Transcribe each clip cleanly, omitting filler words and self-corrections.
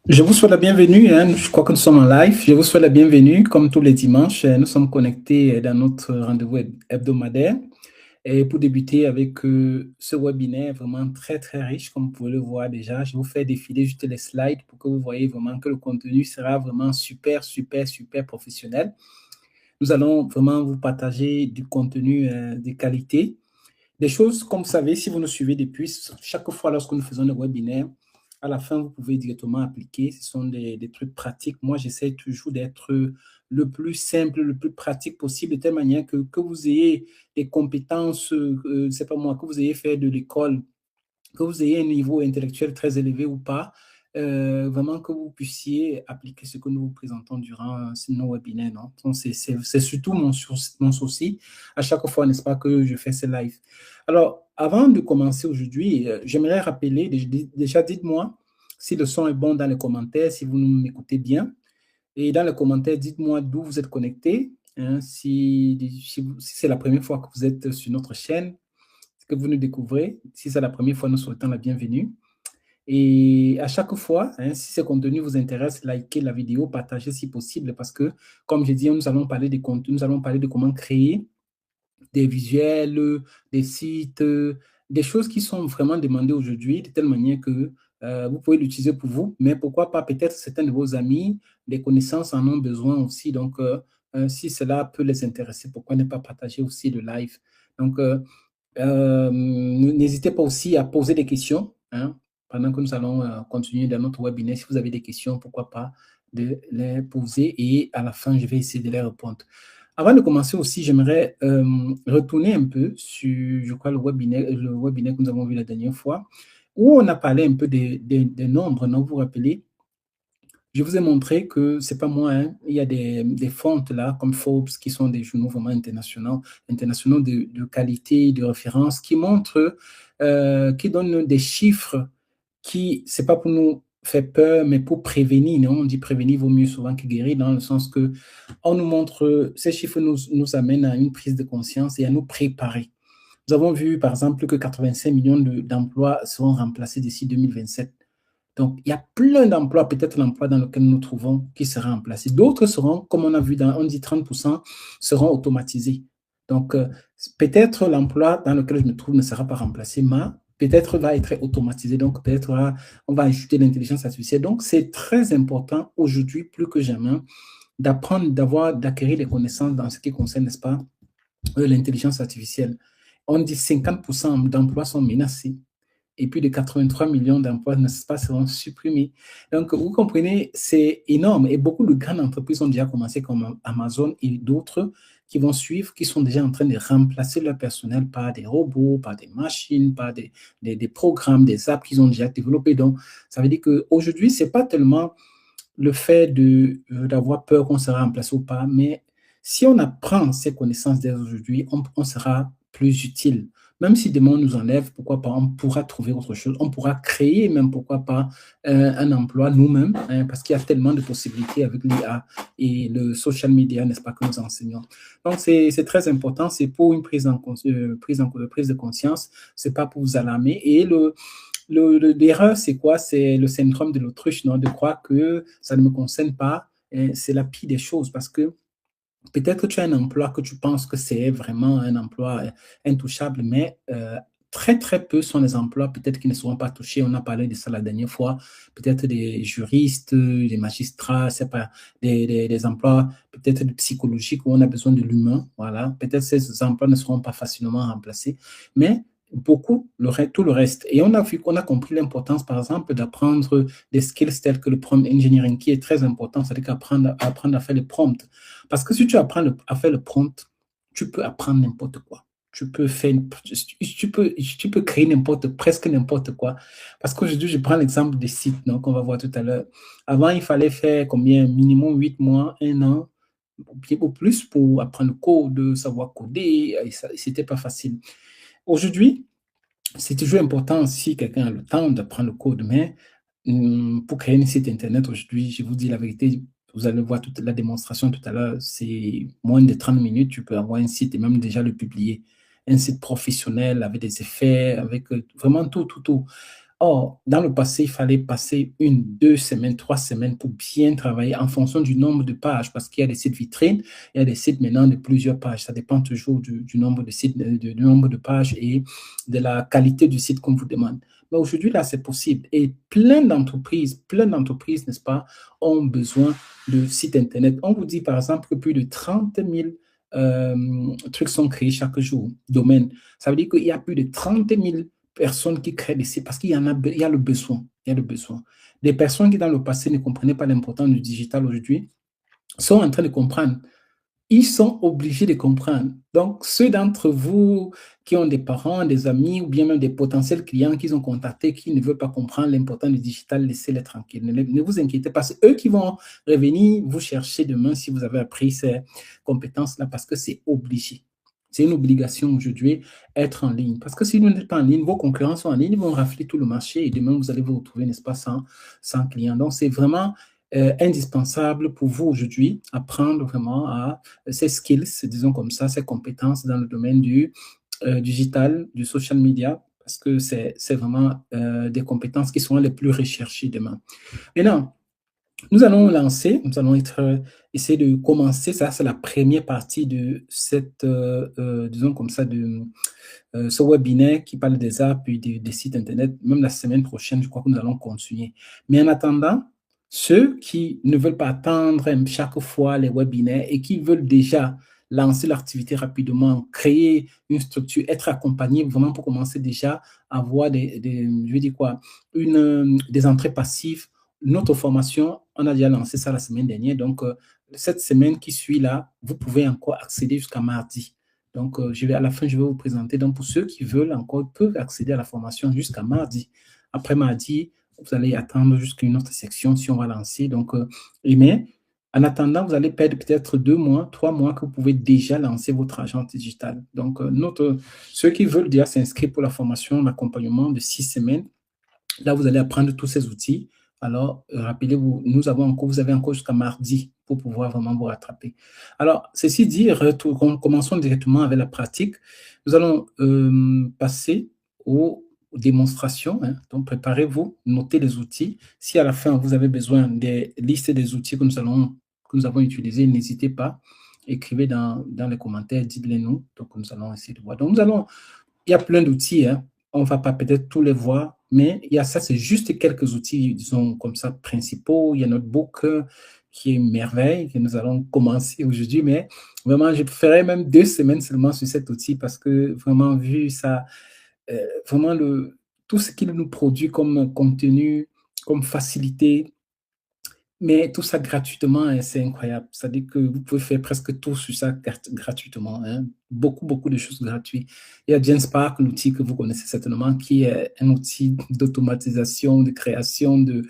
Je vous souhaite la bienvenue, hein. Je crois que nous sommes en live. Je vous souhaite la bienvenue. Comme tous les dimanches, nous sommes connectés dans notre rendez-vous hebdomadaire. Et pour débuter avec ce webinaire vraiment très, très riche, comme vous pouvez le voir déjà, je vous fais défiler juste les slides pour que vous voyez vraiment que le contenu sera vraiment super, super, super professionnel. Nous allons vraiment vous partager du contenu de qualité. Des choses, comme vous savez, si vous nous suivez depuis, chaque fois lorsque nous faisons des webinaires, à la fin, vous pouvez directement appliquer. Ce sont des trucs pratiques. Moi, j'essaie toujours d'être le plus simple, le plus pratique possible, de telle manière que vous ayez des compétences, c'est pas moi, que vous ayez fait de l'école, que vous ayez un niveau intellectuel très élevé ou pas, vraiment que vous puissiez appliquer ce que nous vous présentons durant nos webinaires. Non? Donc, c'est surtout mon souci à chaque fois, n'est-ce pas, que je fais ces lives. Alors, avant de commencer aujourd'hui, j'aimerais rappeler, déjà dites-moi si le son est bon dans les commentaires, si vous m'écoutez bien. Et dans les commentaires, dites-moi d'où vous êtes connecté, hein, si c'est la première fois que vous êtes sur notre chaîne, que vous nous découvrez. Si c'est la première fois, nous souhaitons la bienvenue. Et à chaque fois, hein, si ce contenu vous intéresse, likez la vidéo, partagez si possible, parce que, comme je dis, nous allons parler des contenus, nous allons parler de comment créer des visuels, des sites, des choses qui sont vraiment demandées aujourd'hui, de telle manière que vous pouvez l'utiliser pour vous, mais pourquoi pas peut-être certains de vos amis, des connaissances en ont besoin aussi. Donc, si cela peut les intéresser, pourquoi ne pas partager aussi le live? Donc, n'hésitez pas aussi à poser des questions, hein, pendant que nous allons continuer dans notre webinaire. Si vous avez des questions, pourquoi pas de les poser et à la fin, je vais essayer de les répondre. Avant de commencer aussi, j'aimerais retourner un peu sur, je crois, le webinaire que nous avons vu la dernière fois, où on a parlé un peu des nombres, non, vous vous rappelez? Je vous ai montré que c'est pas moi, hein. Il y a des fontes là, comme Forbes, qui sont des journaux vraiment internationaux de qualité, de référence, qui montrent, qui donnent des chiffres qui, c'est pas pour nous faire peur, mais pour prévenir. Non? On dit prévenir vaut mieux souvent que guérir, dans le sens que on nous montre, ces chiffres nous amènent à une prise de conscience et à nous préparer. Nous avons vu, par exemple, que 85 millions d'emplois seront remplacés d'ici 2027. Donc, il y a plein d'emplois, peut-être l'emploi dans lequel nous nous trouvons, qui sera remplacé. D'autres seront, comme on a vu, on dit 30%, seront automatisés. Donc, peut-être l'emploi dans lequel je me trouve ne sera pas remplacé, mais peut-être va être automatisé. Donc, peut-être on va ajouter l'intelligence artificielle. Donc, c'est très important aujourd'hui, plus que jamais, d'apprendre, d'acquérir des connaissances dans ce qui concerne, n'est-ce pas, l'intelligence artificielle. On dit 50% d'emplois sont menacés et plus de 83 millions d'emplois, n'est-ce pas, seront supprimés. Donc, vous comprenez, c'est énorme. Et beaucoup de grandes entreprises ont déjà commencé, comme Amazon et d'autres, qui vont suivre, qui sont déjà en train de remplacer leur personnel par des robots, par des machines, par des programmes, des apps qu'ils ont déjà développés. Donc, ça veut dire qu'aujourd'hui, ce n'est pas tellement le fait d'avoir peur qu'on sera remplacé ou pas, mais si on apprend ces connaissances dès aujourd'hui, on sera plus utile. Même si demain on nous enlève, pourquoi pas, on pourra trouver autre chose, on pourra créer même, pourquoi pas, un emploi nous-mêmes, hein, parce qu'il y a tellement de possibilités avec l'IA et le social media, n'est-ce pas, que nous enseignons. Donc c'est très important, c'est pour une prise de conscience, c'est pas pour vous alarmer. Et l'erreur, c'est quoi? C'est le syndrome de l'autruche, non? De croire que ça ne me concerne pas. C'est la pire des choses parce que peut-être que tu as un emploi que tu penses que c'est vraiment un emploi intouchable, mais très, très peu sont les emplois peut-être qui ne seront pas touchés. On a parlé de ça la dernière fois. Peut-être des juristes, des magistrats, c'est pas, des emplois peut-être psychologiques où on a besoin de l'humain. Voilà. Peut-être ces emplois ne seront pas facilement remplacés, mais tout le reste. Et on a vu qu'on a compris l'importance, par exemple, d'apprendre des skills tels que le prompt engineering, qui est très important, c'est-à-dire apprendre à faire les prompts. Parce que si tu apprends à faire le prompt, tu peux apprendre n'importe quoi. Tu peux créer presque n'importe quoi. Parce qu'aujourd'hui, je prends l'exemple des sites, qu'on va voir tout à l'heure. Avant, il fallait faire combien? Minimum 8 mois, 1 an, ou plus pour apprendre le code, savoir coder. Et c'était pas facile. Aujourd'hui, c'est toujours important si quelqu'un a le temps d'apprendre le code, mais pour créer un site Internet aujourd'hui, je vous dis la vérité, vous allez voir toute la démonstration tout à l'heure, c'est moins de 30 minutes, tu peux avoir un site et même déjà le publier. Un site professionnel avec des effets, avec vraiment tout, tout, tout. Or, dans le passé, il fallait passer 1, 2 semaines, 3 semaines pour bien travailler en fonction du nombre de pages, parce qu'il y a des sites vitrines, il y a des sites maintenant de plusieurs pages. Ça dépend toujours du nombre de sites, du nombre de pages et de la qualité du site qu'on vous demande. Mais aujourd'hui, là, c'est possible. Et plein d'entreprises, n'est-ce pas, ont besoin de sites Internet. On vous dit, par exemple, que plus de 30 000 trucs sont créés chaque jour, domaines. Ça veut dire qu'il y a plus de 30 000 personnes qui créent des sites parce qu'il y en a, il y a le besoin. Il y a le besoin. Des personnes qui, dans le passé, ne comprenaient pas l'importance du digital aujourd'hui sont en train de comprendre. Ils sont obligés de comprendre. Donc, ceux d'entre vous qui ont des parents, des amis ou bien même des potentiels clients qu'ils ont contactés qui ne veulent pas comprendre l'importance du digital, laissez-les tranquilles. Ne vous inquiétez pas. C'est eux qui vont revenir vous chercher demain si vous avez appris ces compétences-là parce que c'est obligé. C'est une obligation aujourd'hui, être en ligne. Parce que si vous n'êtes pas en ligne, vos concurrents sont en ligne, ils vont rafler tout le marché et demain, vous allez vous retrouver, n'est-ce pas, sans clients. Donc, c'est vraiment indispensable pour vous aujourd'hui, apprendre vraiment à ces skills, disons comme ça, ces compétences dans le domaine du digital, du social media, parce que c'est vraiment des compétences qui sont les plus recherchées demain. Maintenant, nous allons essayer de commencer, ça c'est la première partie de cette, disons comme ça, de ce webinaire qui parle des apps et des sites Internet. Même la semaine prochaine, je crois que nous allons continuer. Mais en attendant, ceux qui ne veulent pas attendre chaque fois les webinaires et qui veulent déjà lancer l'activité rapidement, créer une structure, être accompagnés vraiment pour commencer déjà à avoir je veux dire quoi, des entrées passives. Notre formation, on a déjà lancé ça la semaine dernière. Donc, cette semaine qui suit là, vous pouvez encore accéder jusqu'à mardi. Donc, à la fin, je vais vous présenter. Donc, pour ceux qui veulent encore, peuvent accéder à la formation jusqu'à mardi. Après mardi, vous allez attendre jusqu'à une autre section si on va lancer. Donc, mais en attendant, vous allez perdre peut-être 2 mois, 3 mois que vous pouvez déjà lancer votre agence digitale. Donc, ceux qui veulent déjà s'inscrire pour la formation, l'accompagnement de 6 semaines, là, vous allez apprendre tous ces outils. Alors, rappelez-vous, vous avez encore jusqu'à mardi pour pouvoir vraiment vous rattraper. Alors, ceci dit, commençons directement avec la pratique. Nous allons passer aux démonstrations. Hein. Donc, préparez-vous, notez les outils. Si à la fin, vous avez besoin des listes des outils que nous avons utilisés, n'hésitez pas. Écrivez dans les commentaires, dites-les nous. Donc, nous allons essayer de voir. Donc, il y a plein d'outils, hein. On ne va pas peut-être tous les voir, mais il y a ça, c'est juste quelques outils, disons, comme ça, principaux. Il y a Notebook qui est une merveille, que nous allons commencer aujourd'hui, mais vraiment, je ferai même 2 semaines seulement sur cet outil parce que vraiment, vu ça, vraiment, tout ce qu'il nous produit comme contenu, comme facilité, mais tout ça gratuitement, hein, c'est incroyable. C'est-à-dire que vous pouvez faire presque tout sur ça gratuitement. Hein. Beaucoup, beaucoup de choses gratuites. Il y a GenSpark, l'outil que vous connaissez certainement, qui est un outil d'automatisation, de création, de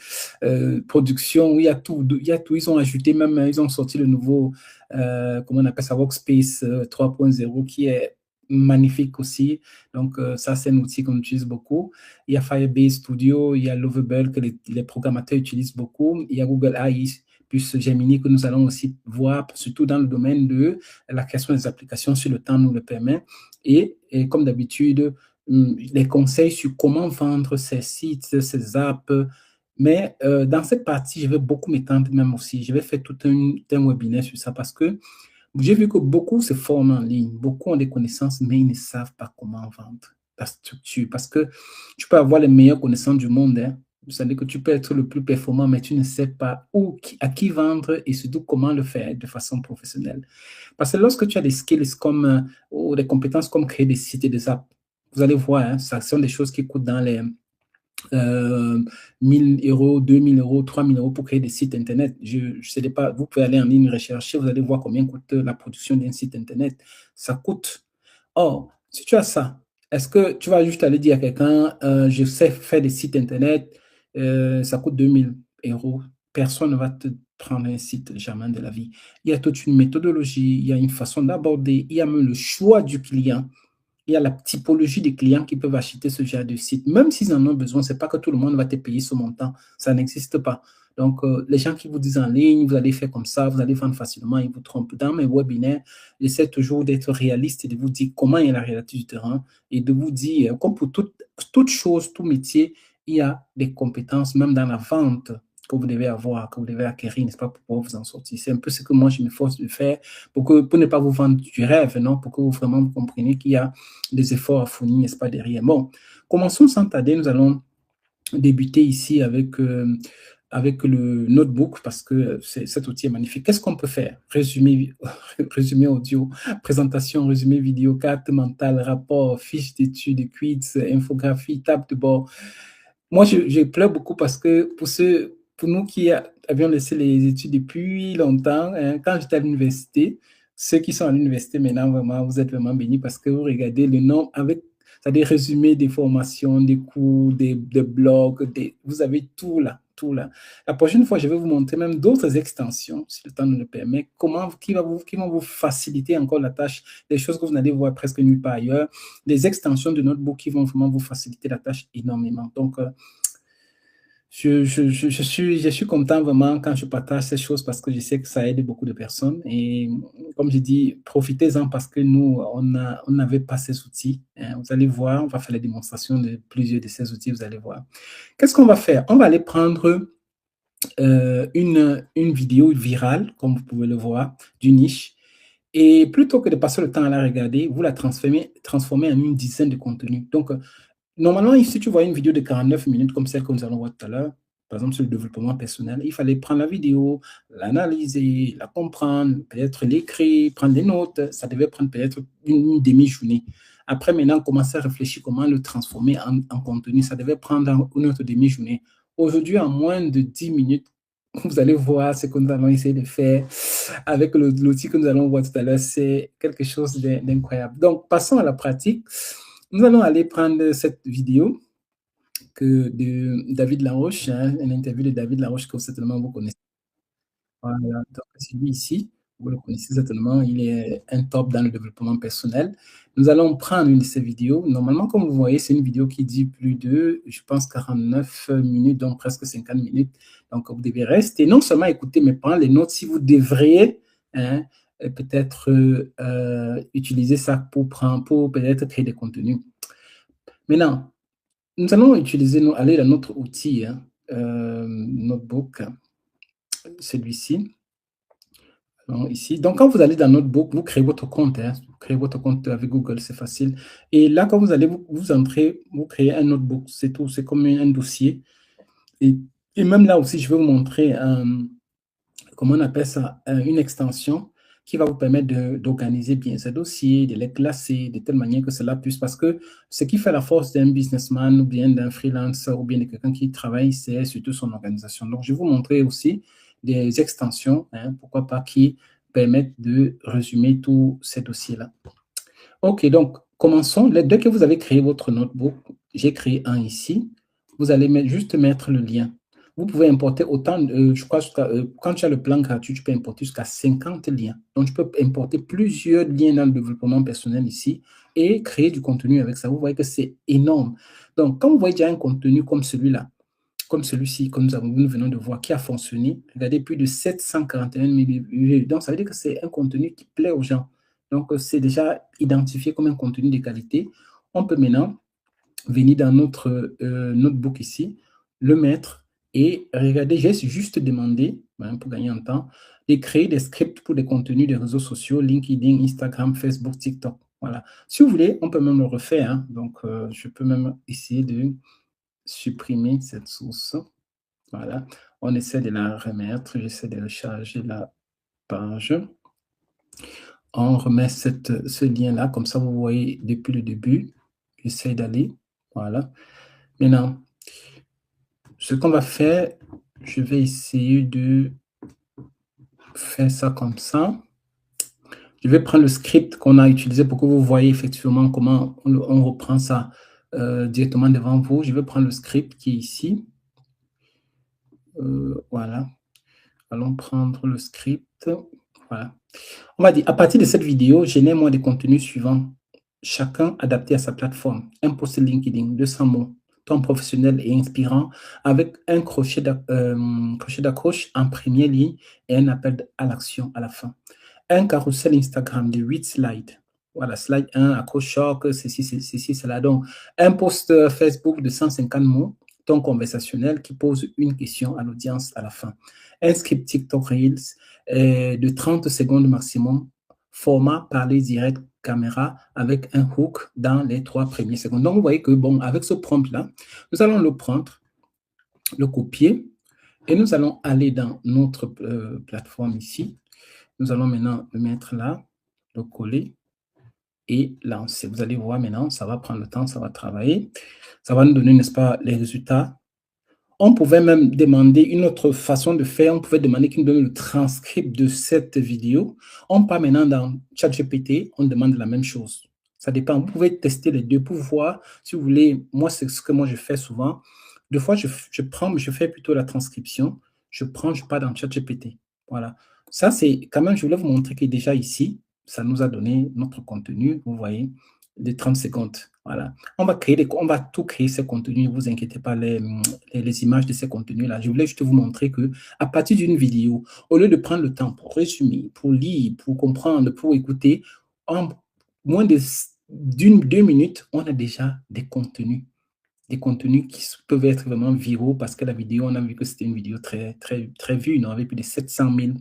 production. Il y a tout. Il y a tout. Ils ont ajouté même, ils ont sorti le nouveau, comment on appelle ça, Workspace 3.0, qui est magnifique aussi. Donc, ça, c'est un outil qu'on utilise beaucoup. Il y a Firebase Studio, il y a Lovable que les programmateurs utilisent beaucoup. Il y a Google AI, plus Gemini que nous allons aussi voir, surtout dans le domaine de la création des applications si le temps nous le permet. Et comme d'habitude, les conseils sur comment vendre ces sites, ces apps. Mais dans cette partie, je vais beaucoup m'étendre même aussi. Je vais faire tout un webinaire sur ça parce que j'ai vu que beaucoup se forment en ligne, beaucoup ont des connaissances, mais ils ne savent pas comment vendre la structure. Parce que tu peux avoir les meilleures connaissances du monde, hein. C'est-à-dire que tu peux être le plus performant, mais tu ne sais pas à qui vendre et surtout comment le faire de façon professionnelle. Parce que lorsque tu as des skills ou des compétences comme créer des sites et des apps, vous allez voir, hein, ça sont des choses qui coûtent dans les 1000 euros, 2000 euros, 3000 euros pour créer des sites Internet. Je ne sais pas, vous pouvez aller en ligne rechercher, vous allez voir combien coûte la production d'un site Internet. Ça coûte. Or, si tu as ça, est-ce que tu vas juste aller dire à quelqu'un, je sais faire des sites Internet, ça coûte 2000 euros. Personne ne va te prendre un site jamais de la vie. Il y a toute une méthodologie, il y a une façon d'aborder, il y a même le choix du client. Il y a la typologie des clients qui peuvent acheter ce genre de site. Même s'ils en ont besoin, ce n'est pas que tout le monde va te payer ce montant. Ça n'existe pas. Donc, les gens qui vous disent en ligne, vous allez faire comme ça, vous allez vendre facilement, ils vous trompent. Dans mes webinaires, j'essaie toujours d'être réaliste et de vous dire comment est la réalité du terrain et de vous dire, comme pour toute chose, tout métier, il y a des compétences, même dans la vente, que vous devez avoir, que vous devez acquérir, n'est-ce pas, pour pouvoir vous en sortir. C'est un peu ce que moi, je m'efforce de faire pour ne pas vous vendre du rêve, non, pour que vous vraiment vous compreniez qu'il y a des efforts à fournir, n'est-ce pas, derrière. Bon, commençons sans tarder. Nous allons débuter ici avec le notebook parce que cet outil est magnifique. Qu'est-ce qu'on peut faire? Résumé, résumé audio, présentation, résumé vidéo, carte mentale, rapport, fiche d'études, quiz, infographie, table de bord. Moi, je pleure beaucoup parce que pour nous qui avions laissé les études depuis longtemps, hein, quand j'étais à l'université, ceux qui sont à l'université maintenant, vraiment, vous êtes vraiment bénis parce que vous regardez le nom avec, c'est-à-dire résumé des formations, des cours, des blogs, vous avez tout là, tout là. La prochaine fois, je vais vous montrer même d'autres extensions, si le temps nous le permet, qui vont vous faciliter encore la tâche, des choses que vous n'allez voir presque nulle part ailleurs, des extensions de notebook qui vont vraiment vous faciliter la tâche énormément. Donc, je suis content vraiment quand je partage ces choses parce que je sais que ça aide beaucoup de personnes. Et comme je dis, profitez-en parce que nous, on n'avait pas ces outils, hein. Vous allez voir, on va faire la démonstration de plusieurs de ces outils, vous allez voir. Qu'est-ce qu'on va faire? On va aller prendre une vidéo virale, comme vous pouvez le voir, du niche. Et plutôt que de passer le temps à la regarder, vous la transformez en une dizaine de contenus. Donc, normalement, si tu vois une vidéo de 49 minutes comme celle que nous allons voir tout à l'heure, par exemple sur le développement personnel, il fallait prendre la vidéo, l'analyser, la comprendre, peut-être l'écrire, prendre des notes. Ça devait prendre peut-être une demi-journée. Après, maintenant, commencer à réfléchir comment le transformer en contenu. Ça devait prendre une autre demi-journée. Aujourd'hui, en moins de 10 minutes, vous allez voir ce que nous allons essayer de faire avec l'outil que nous allons voir tout à l'heure. C'est quelque chose d'incroyable. Donc, passons à la pratique. Nous allons aller prendre cette vidéo de David Laroche, hein, une interview de David Laroche que certainement vous connaissez. Voilà, donc c'est lui ici, vous le connaissez certainement, il est un top dans le développement personnel. Nous allons prendre une de ces vidéos. Normalement, comme vous voyez, c'est une vidéo qui dit plus de, je pense, 49 minutes, donc presque 50 minutes. Donc, vous devez rester, non seulement écouter, mais prendre les notes si vous devriez, hein, peut-être utiliser ça pour peut-être créer des contenus. Maintenant, nous allons aller dans notre outil, hein, Notebook, celui-ci. Ici. Donc, quand vous allez dans Notebook, vous créez votre compte, hein, vous créez votre compte avec Google, c'est facile. Et là, quand vous allez vous entrez, vous créez un Notebook, c'est tout, c'est comme un dossier. Et même là aussi, je vais vous montrer, comment on appelle ça, une extension qui va vous permettre d'organiser bien ces dossiers, de les classer de telle manière que cela puisse, parce que ce qui fait la force d'un businessman ou bien d'un freelancer ou bien de quelqu'un qui travaille, c'est surtout son organisation. Donc, je vais vous montrer aussi des extensions, hein, pourquoi pas, qui permettent de résumer tous ces dossiers-là. OK, donc, commençons. Dès que vous avez créé votre notebook, j'ai créé un ici, vous allez juste mettre le lien. Vous pouvez importer autant, je crois, quand tu as le plan gratuit, tu peux importer jusqu'à 50 liens. Donc, tu peux importer plusieurs liens dans le développement personnel ici et créer du contenu avec ça. Vous voyez que c'est énorme. Donc, quand vous voyez déjà un contenu comme celui-là, comme celui-ci, comme nous venons de voir, qui a fonctionné, regardez, plus de 741 000 vues. Donc, ça veut dire que c'est un contenu qui plaît aux gens. Donc, c'est déjà identifié comme un contenu de qualité. On peut maintenant venir dans notre notebook ici, le mettre et regardez, j'ai juste demandé, hein, pour gagner en temps, de créer des scripts pour des contenus des réseaux sociaux, LinkedIn, Instagram, Facebook, TikTok. Voilà. Si vous voulez, on peut même le refaire, hein. Donc, je peux même essayer de supprimer cette source. Voilà. On essaie de la remettre. J'essaie de recharger la page. On remet ce lien-là, comme ça vous voyez depuis le début. J'essaie d'aller. Voilà. Maintenant, ce qu'on va faire, je vais essayer de faire ça comme ça. Je vais prendre le script qu'on a utilisé pour que vous voyez effectivement comment on reprend ça directement devant vous. Je vais prendre le script qui est ici. Voilà. Allons prendre le script. Voilà. On va dire, à partir de cette vidéo, génère moi des contenus suivants, chacun adapté à sa plateforme. Un post LinkedIn, 200 mots, ton professionnel et inspirant, avec un crochet d'accroche en première ligne et un appel à l'action à la fin. Un carrousel Instagram de 8 slides. Voilà, slide 1, accroche choc, ceci, cela. Donc, un post Facebook de 150 mots, ton conversationnel qui pose une question à l'audience à la fin. Un script TikTok Reels de 30 secondes maximum, format parler direct caméra avec un hook dans les 3 premières secondes. Donc, vous voyez que, bon, avec ce prompt-là, nous allons le prendre, le copier, et nous allons aller dans notre plateforme ici. Nous allons maintenant le mettre là, le coller et lancer. Vous allez voir maintenant, ça va prendre le temps, ça va travailler. Ça va nous donner, n'est-ce pas, les résultats. On pouvait même demander une autre façon de faire. On pouvait demander qu'il nous donne le transcript de cette vidéo. On part maintenant dans ChatGPT, on demande la même chose. Ça dépend. Vous pouvez tester les deux pour voir, si vous voulez. Moi, c'est ce que moi je fais souvent. Des fois, je fais plutôt la transcription. Je pars dans ChatGPT. Voilà. Ça, c'est quand même, je voulais vous montrer que déjà ici, ça nous a donné notre contenu, vous voyez, de 30 secondes. Voilà. On va tout créer ces contenus, ne vous inquiétez pas, les images de ces contenus-là. Je voulais juste vous montrer que à partir d'une vidéo, au lieu de prendre le temps pour résumer, pour lire, pour comprendre, pour écouter, en moins deux minutes, on a déjà des contenus qui peuvent être vraiment viraux parce que la vidéo, on a vu que c'était une vidéo très, très, très vue, on avait plus de 700 000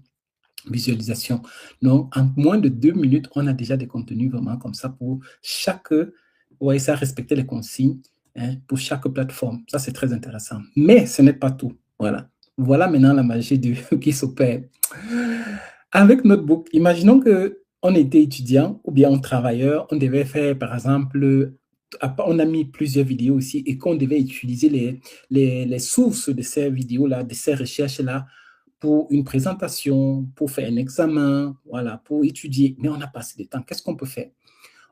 visualisation. Donc, en moins de 2 minutes, on a déjà des contenus vraiment comme ça pour chaque, ouais, ça respecter les consignes pour chaque plateforme. Ça, c'est très intéressant. Mais ce n'est pas tout. Voilà. Voilà maintenant la magie qui s'opère. Avec Notebook, imaginons qu'on était étudiant ou bien un travailleur, on devait faire, par exemple, on a mis plusieurs vidéos ici et qu'on devait utiliser les sources de ces vidéos-là, de ces recherches-là, pour une présentation, pour faire un examen, voilà, pour étudier, mais on n'a pas assez de temps. Qu'est-ce qu'on peut faire?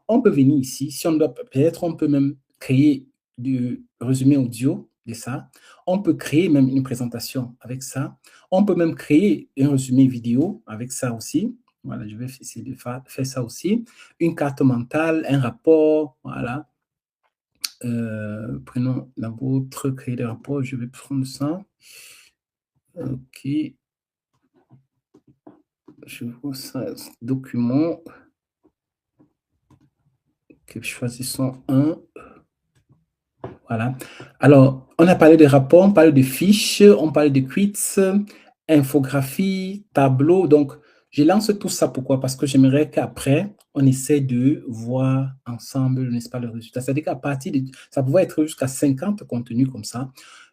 On peut venir ici, si on doit, peut-être on peut même créer du résumé audio de ça. On peut créer même une présentation avec ça. On peut même créer un résumé vidéo avec ça aussi. Voilà, je vais essayer de faire ça aussi. Une carte mentale, un rapport, voilà. Prenons la vôtre, créer des rapports, je vais prendre ça. OK. Je vois ça, document. Que choisissons un. Voilà. Alors, on a parlé de rapports, on parle de fiches, on parle de quiz, infographie, tableau. Donc, je lance tout ça. Pourquoi? Parce que j'aimerais qu'après, on essaie de voir ensemble, n'est-ce pas, le résultat. C'est-à-dire qu'à partir de... Ça pouvait être jusqu'à 50 contenus comme ça.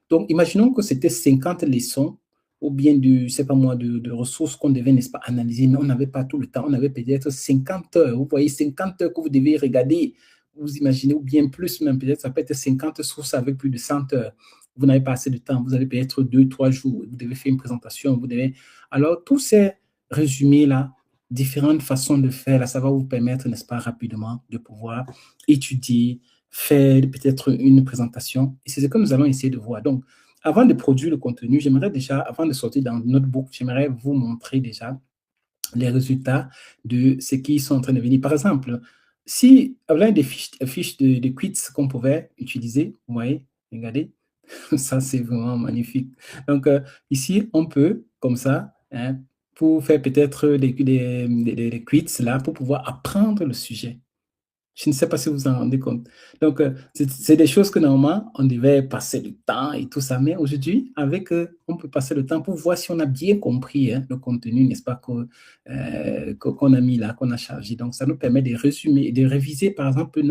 Donc, imaginons que c'était 50 leçons ou bien je sais pas moi, de ressources qu'on devait, n'est-ce pas, analyser, mais on n'avait pas tout le temps. On avait peut-être 50 heures. Vous voyez, 50 heures que vous devez regarder. Vous imaginez, ou bien plus même, peut-être ça peut être 50 sources avec plus de 100 heures. Vous n'avez pas assez de temps. Vous avez peut-être 2-3 jours. Vous devez faire une présentation. Vous devez... Alors, tous ces résumés-là, différentes façons de faire, là, ça va vous permettre, n'est-ce pas, rapidement de pouvoir étudier, faire peut-être une présentation. Et c'est ce que nous allons essayer de voir. Donc, avant de produire le contenu, j'aimerais déjà, avant de sortir dans Notebook, j'aimerais vous montrer déjà les résultats de ce qui sont en train de venir. Par exemple, si on a des fiches de quiz qu'on pouvait utiliser, vous voyez, regardez, ça c'est vraiment magnifique. Donc ici, on peut, comme ça, hein, pour faire peut-être des quiz là, pour pouvoir apprendre le sujet. Je ne sais pas si vous vous en rendez compte. Donc, c'est des choses que normalement, on devait passer le temps et tout ça. Mais aujourd'hui, avec, on peut passer le temps pour voir si on a bien compris le contenu, n'est-ce pas, qu'on a mis là, qu'on a chargé. Donc, ça nous permet de résumer, de réviser, par exemple,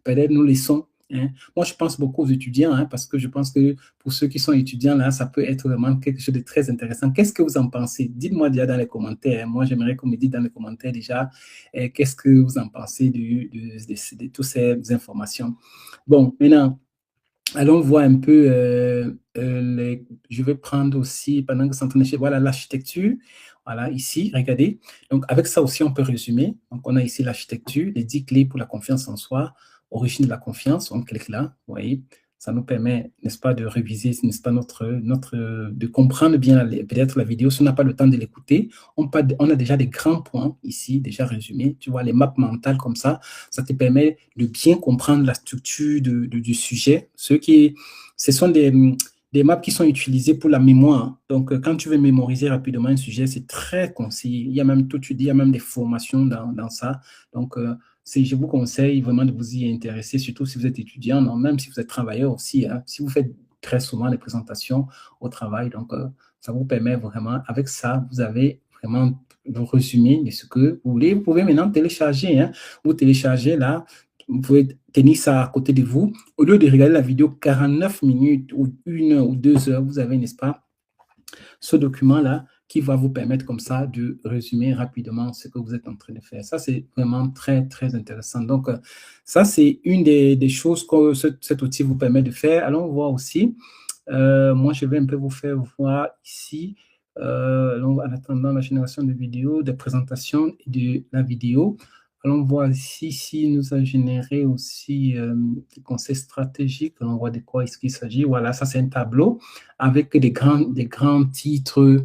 peut-être nos leçons. Hein. Moi, je pense beaucoup aux étudiants, hein, parce que je pense que pour ceux qui sont étudiants, là, ça peut être vraiment quelque chose de très intéressant. Qu'est-ce que vous en pensez? Dites-moi déjà dans les commentaires. Moi, j'aimerais qu'on me dise dans les commentaires déjà qu'est-ce que vous en pensez de toutes ces informations. Bon, maintenant, allons voir un peu, je vais prendre aussi, pendant que c'est en train de... Voilà, l'architecture. Voilà, ici, regardez. Donc, avec ça aussi, on peut résumer. Donc, on a ici l'architecture, les 10 clés pour la confiance en soi, origine de la confiance, on clique là, vous voyez. Ça nous permet, n'est-ce pas, de réviser, n'est-ce pas, de comprendre bien peut-être la vidéo. Si on n'a pas le temps de l'écouter, on a déjà des grands points ici, déjà résumés. Tu vois, les maps mentales comme ça te permet de bien comprendre la structure du sujet. Ce sont des maps qui sont utilisées pour la mémoire. Donc, quand tu veux mémoriser rapidement un sujet, c'est très concis. Il y a même des formations dans ça. Donc, je vous conseille vraiment de vous y intéresser, surtout si vous êtes étudiant, non, même si vous êtes travailleur aussi, hein, si vous faites très souvent des présentations au travail. Donc, ça vous permet vraiment, avec ça, vous avez vraiment le résumé de ce que vous voulez. Vous pouvez maintenant télécharger, hein. Vous téléchargez là, vous pouvez tenir ça à côté de vous. Au lieu de regarder la vidéo 49 minutes ou 1 heure ou 2 heures, vous avez, n'est-ce pas, ce document-là qui va vous permettre comme ça de résumer rapidement ce que vous êtes en train de faire. Ça, c'est vraiment très, très intéressant. Donc, ça, c'est une des choses que cet outil vous permet de faire. Allons voir aussi. Moi, je vais un peu vous faire voir ici, en attendant la génération de vidéos, de présentation de la vidéo. Allons voir ici, si nous a généré aussi des conseils stratégiques. On voit de quoi est-ce qu'il s'agit. Voilà, ça c'est un tableau avec des grands titres,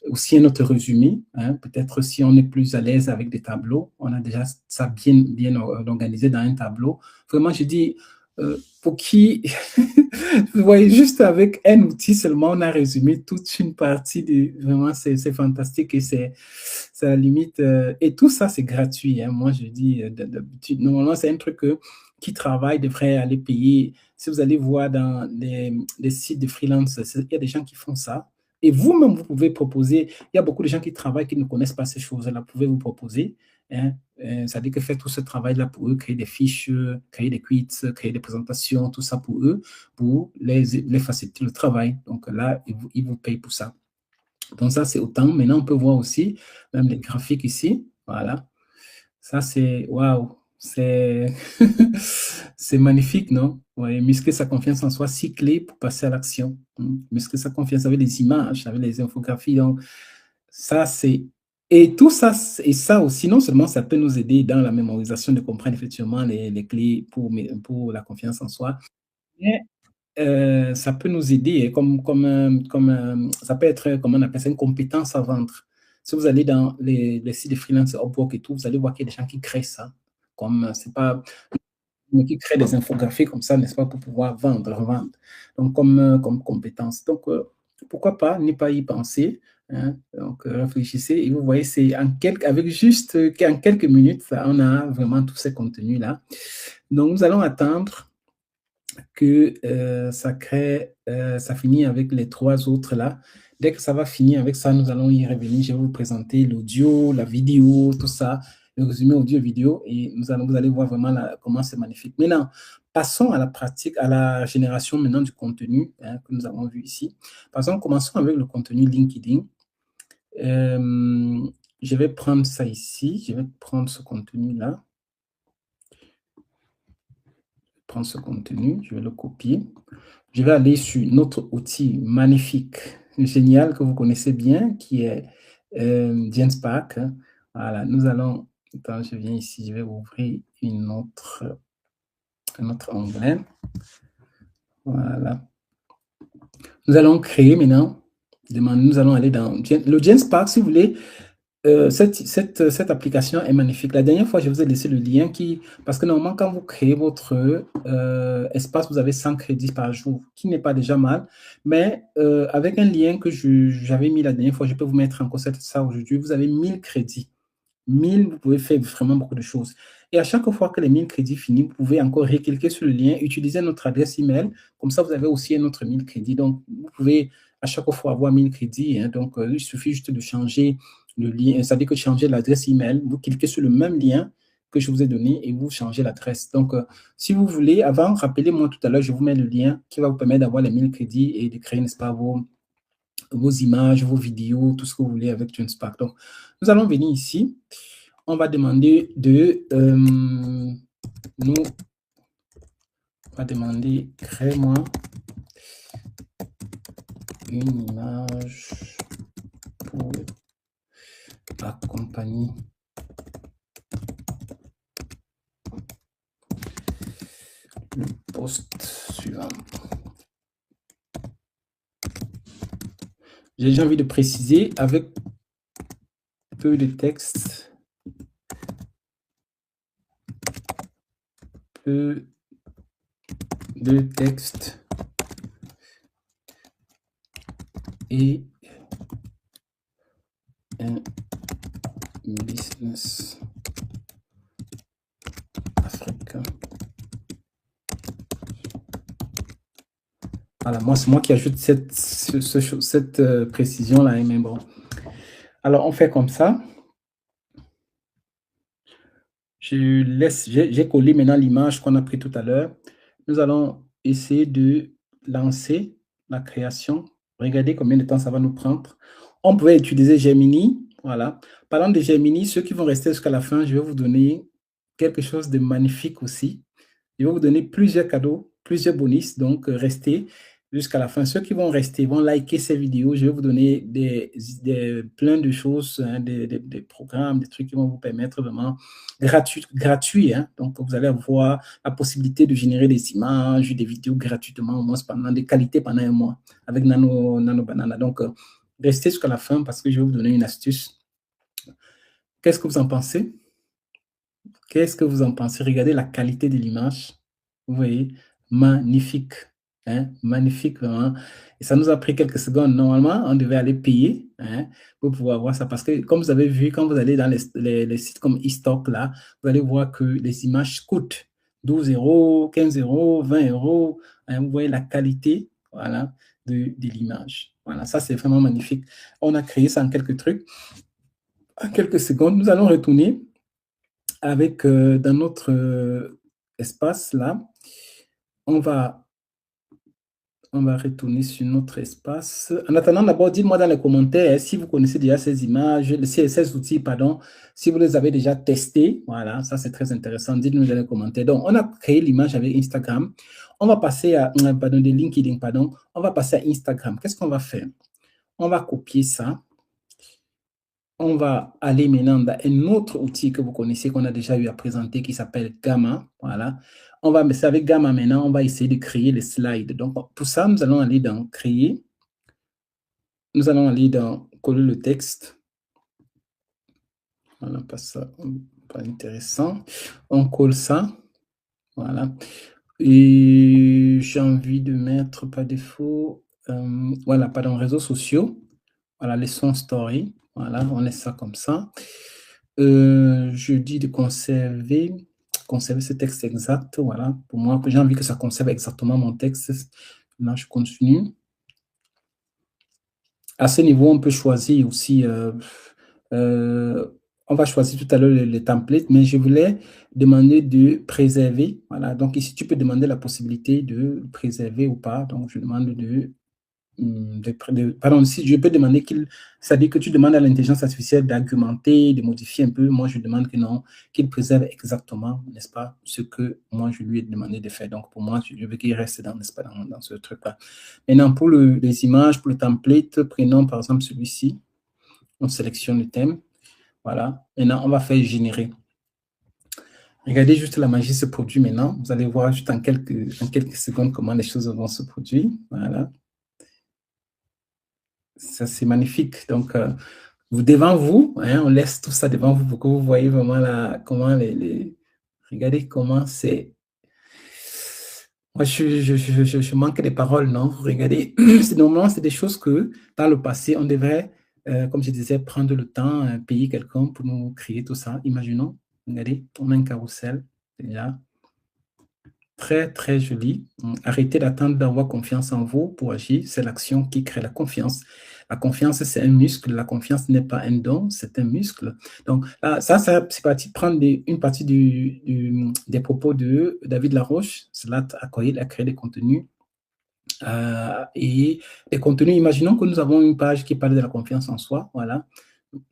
aussi un autre résumé. Hein. Peut-être si on est plus à l'aise avec des tableaux, on a déjà ça bien organisé dans un tableau. Vraiment, je dis, pour qui, vous voyez, juste avec un outil seulement, on a résumé toute une partie de, vraiment, c'est fantastique et c'est à la limite, et tout ça, c'est gratuit. Hein. Moi, je dis, d'habitude, normalement, c'est un truc qui travaille devrait aller payer. Si vous allez voir dans les sites de freelance, il y a des gens qui font ça. Et vous-même, vous pouvez proposer. Il y a beaucoup de gens qui travaillent qui ne connaissent pas ces choses-là. Vous pouvez vous proposer. Hein, c'est-à-dire que faire tout ce travail-là pour eux, créer des fiches, créer des quiz, créer des présentations, tout ça pour eux, pour les faciliter le travail. Donc là, ils vous payent pour ça. Donc ça, c'est autant. Maintenant, on peut voir aussi même les graphiques ici. Voilà. Ça, c'est waouh. C'est c'est magnifique, non? Ouais, muscler sa confiance en soi, 6 clés pour passer à l'action. Muscler sa confiance avec les images, avec les infographies. Donc, ça, c'est. Et tout ça, et ça aussi, non seulement ça peut nous aider dans la mémorisation de comprendre effectivement les clés pour la confiance en soi, mais ça peut nous aider, hein, ça peut être, comment on appelle ça, une compétence à vendre. Si vous allez dans les sites de freelance, Upwork et tout, vous allez voir qu'il y a des gens qui créent ça. Comme, c'est pas, mais qui créent des infographies comme ça, n'est-ce pas, pour pouvoir vendre, revendre. Donc, comme compétence. Donc, pourquoi pas, ne pas y penser. Hein. Donc, réfléchissez et vous voyez, c'est avec juste en quelques minutes, on a vraiment tous ces contenus-là. Donc, nous allons attendre que ça finit avec les 3 autres là. Dès que ça va finir avec ça, nous allons y revenir. Je vais vous présenter l'audio, la vidéo, tout ça, le résumé audio-vidéo et vous allez voir vraiment comment c'est magnifique. Maintenant, passons à la pratique, à la génération maintenant du contenu, hein, que nous avons vu ici. Commençons avec le contenu LinkedIn. Je vais prendre ça ici. Je vais prendre ce contenu-là. Prendre ce contenu, je vais le copier. Je vais aller sur notre outil magnifique, génial, que vous connaissez bien, qui est Genspark. Voilà, nous allons, quand je viens ici, je vais ouvrir un autre onglet. Voilà. Nous allons créer maintenant, nous allons aller dans le Genspark, si vous voulez. Cette application est magnifique. La dernière fois, je vous ai laissé le lien parce que normalement, quand vous créez votre espace, vous avez 100 crédits par jour, qui n'est pas déjà mal. Mais avec un lien que j'avais mis la dernière fois, je peux vous mettre encore ça aujourd'hui. Vous avez 1000 crédits. 1000, vous pouvez faire vraiment beaucoup de choses. Et à chaque fois que les 1000 crédits finissent, vous pouvez encore recliquer sur le lien, utiliser notre adresse email. Comme ça, vous avez aussi un autre 1000 crédits. Donc, vous pouvez à chaque fois avoir 1000 crédits. Hein. Donc, il suffit juste de changer le lien, c'est-à-dire que changer l'adresse email, vous cliquez sur le même lien que je vous ai donné et vous changez l'adresse. Donc, si vous voulez, avant, rappelez-moi tout à l'heure, je vous mets le lien qui va vous permettre d'avoir les 1000 crédits et de créer, n'est-ce pas, vos images, vos vidéos, tout ce que vous voulez avec Genspark. Donc, nous allons venir ici. On va demander crée-moi une image pour accompagner le post suivant. J'ai envie de préciser avec peu de texte, et un business Voilà, moi, c'est moi qui ajoute cette précision-là, hein, mais bon. Alors, on fait comme ça. J'ai collé maintenant l'image qu'on a pris tout à l'heure. Nous allons essayer de lancer la création. Regardez combien de temps ça va nous prendre. On pouvait utiliser Gemini. Voilà. Parlant de Gemini, ceux qui vont rester jusqu'à la fin, je vais vous donner quelque chose de magnifique aussi. Je vais vous donner plusieurs cadeaux, plusieurs bonus. Donc, restez jusqu'à la fin. Ceux qui vont rester vont liker ces vidéos. Je vais vous donner plein de choses, hein, des programmes, des trucs qui vont vous permettre vraiment gratuits. Hein. Donc, vous allez avoir la possibilité de générer des images, des vidéos gratuitement, au moins pendant des qualités pendant un mois avec Nano Banana. Donc, restez jusqu'à la fin parce que je vais vous donner une astuce. Qu'est-ce que vous en pensez? Qu'est-ce que vous en pensez? Regardez la qualité de l'image. Vous voyez, magnifique. Hein? Magnifique, vraiment. Et ça nous a pris quelques secondes. Normalement, on devait aller payer, hein, pour pouvoir voir ça. Parce que, comme vous avez vu, quand vous allez dans les sites comme eStock, là, vous allez voir que les images coûtent 12 euros, 15 euros, 20 euros. Hein, vous voyez la qualité, voilà, de l'image. Voilà, ça, c'est vraiment magnifique. On a créé ça en quelques trucs. En quelques secondes, nous allons retourner avec dans notre espace là, on va retourner sur notre espace. En attendant, d'abord, dites-moi dans les commentaires si vous connaissez déjà ces images, ces outils, pardon, si vous les avez déjà testés. Voilà, ça c'est très intéressant. Dites-nous dans les commentaires. Donc, on a créé l'image avec Instagram. On va passer à, pardon, de LinkedIn, pardon. On va passer à Instagram. Qu'est-ce qu'on va faire? On va copier ça. On va aller maintenant dans un autre outil que vous connaissez, qu'on a déjà eu à présenter, qui s'appelle Gamma. Voilà. On va, mais avec Gamma maintenant, on va essayer de créer les slides. Donc, pour ça, nous allons aller dans Créer. Nous allons aller dans Coller le texte. Voilà, pas ça, pas intéressant. On colle ça. Voilà. Et j'ai envie de mettre, par défaut, voilà, pardon, réseaux sociaux. Voilà, les sons story. Voilà, on laisse ça comme ça. Je dis de conserver ce texte exact. Voilà, pour moi, j'ai envie que ça conserve exactement mon texte. Là, je continue. À ce niveau, on peut choisir aussi, on va choisir tout à l'heure les templates, mais je voulais demander de préserver. Voilà, donc ici, tu peux demander la possibilité de préserver ou pas. Donc, je demande pardon, si je peux demander ça dit que tu demandes à l'intelligence artificielle d'argumenter, de modifier un peu. Moi, je demande que non, qu'il préserve exactement, n'est-ce pas, ce que moi, je lui ai demandé de faire. Donc, pour moi, je veux qu'il reste n'est-ce pas, dans ce truc-là. Maintenant, pour les images, pour le template, prenons par exemple celui-ci. On sélectionne le thème. Voilà. Maintenant, on va faire générer. Regardez juste la magie se produit maintenant. Vous allez voir juste en quelques secondes comment les choses vont se produire. Voilà. Ça, c'est magnifique. Donc, devant vous, hein, on laisse tout ça devant vous pour que vous voyez vraiment comment regardez comment c'est. Moi, je manque des paroles, non? Regardez, normalement, c'est des choses que dans le passé, on devrait, comme je disais, prendre le temps, payer quelqu'un pour nous créer tout ça. Imaginons, regardez, on a un carrousel déjà. Très, très joli. Arrêtez d'attendre d'avoir confiance en vous pour agir. C'est l'action qui crée la confiance. La confiance, c'est un muscle. La confiance n'est pas un don, c'est un muscle. Donc, là, ça c'est parti prendre une partie des propos de David Laroche. Cela a créé des contenus. Et des contenus, imaginons que nous avons une page qui parle de la confiance en soi. Voilà,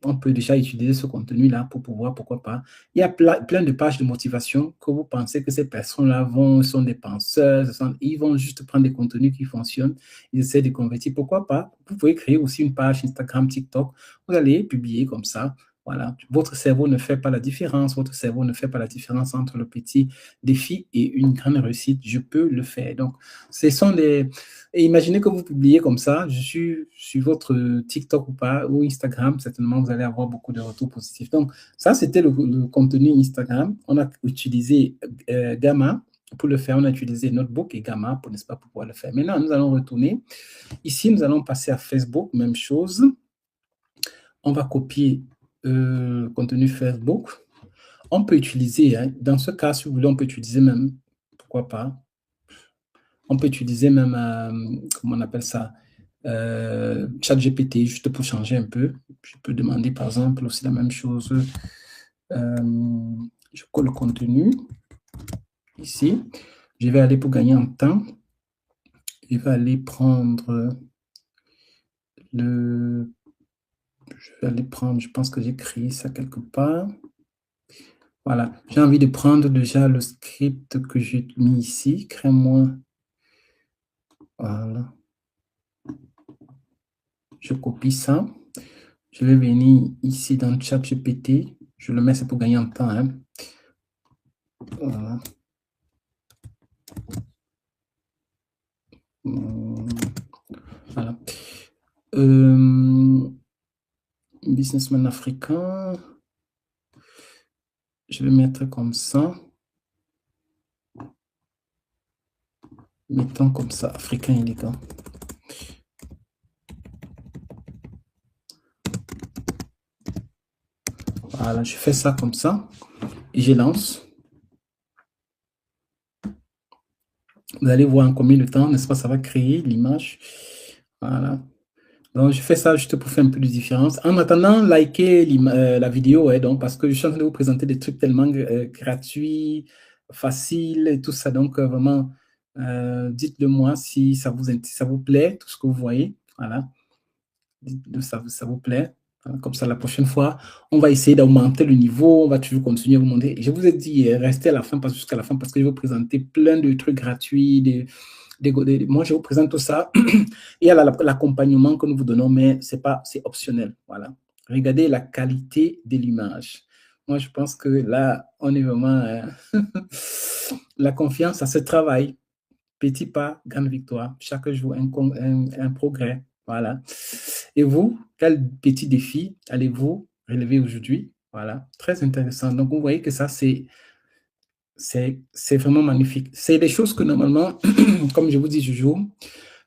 on peut déjà utiliser ce contenu-là pour pouvoir, pourquoi pas. Il y a plein de pages de motivation que vous pensez que ces personnes-là sont des penseurs, ils vont juste prendre des contenus qui fonctionnent, ils essaient de convertir. Pourquoi pas? Vous pouvez créer aussi une page Instagram, TikTok, vous allez publier comme ça. Voilà, votre cerveau ne fait pas la différence, votre cerveau ne fait pas la différence entre le petit défi et une grande réussite. Je peux le faire. Donc, ce sont des... Et imaginez que vous publiez comme ça, je suis sur votre TikTok ou pas, ou Instagram, certainement vous allez avoir beaucoup de retours positifs. Donc, ça, c'était le contenu Instagram. On a utilisé Gamma pour le faire. On a utilisé Notebook et Gamma pour, n'est-ce pas, pour pouvoir le faire. Maintenant, nous allons retourner. Ici, nous allons passer à Facebook, même chose. On va copier contenu Facebook. On peut utiliser, hein, dans ce cas, si vous voulez, on peut utiliser même, pourquoi pas, On peut utiliser même, comment on appelle ça, ChatGPT, juste pour changer un peu. Je peux demander, par exemple, aussi la même chose. Je colle le contenu ici. Je vais aller pour gagner en temps. Je vais aller prendre le... Je vais aller prendre, je pense que j'ai créé ça quelque part. Voilà, j'ai envie de prendre déjà le script que j'ai mis ici. Crée-moi. Voilà. Je copie ça. Je vais venir ici dans ChatGPT. Je le mets, c'est pour gagner en temps. Hein. Voilà. Voilà. Businessman africain. Je vais mettre comme ça. Mettons comme ça, africain élégant. Voilà, je fais ça comme ça. Et je lance. Vous allez voir en combien de temps, n'est-ce pas, ça va créer l'image. Voilà. Donc, je fais ça juste pour faire un peu de différence. En attendant, likez la vidéo, donc, parce que je suis en train de vous présenter des trucs tellement gratuits, faciles et tout ça. Donc, vraiment, dites-le moi si ça vous plaît, tout ce que vous voyez. Voilà. Dites-le ça vous plaît. Voilà. Comme ça, la prochaine fois, on va essayer d'augmenter le niveau. On va toujours continuer à vous montrer. Je vous ai dit, restez à la fin, pas jusqu'à la fin, parce que je vais vous présenter plein de trucs gratuits, moi, je vous présente tout ça. Il y a l'accompagnement que nous vous donnons, mais c'est optionnel. Voilà. Regardez la qualité de l'image. Moi, je pense que là, on est vraiment... la confiance, ça se travaille. Petit pas, grande victoire. Chaque jour, un progrès. Voilà. Et vous, quel petit défi allez-vous relever aujourd'hui? Voilà. Très intéressant. Donc, vous voyez que ça, c'est vraiment magnifique. C'est des choses que normalement, comme je vous dis toujours,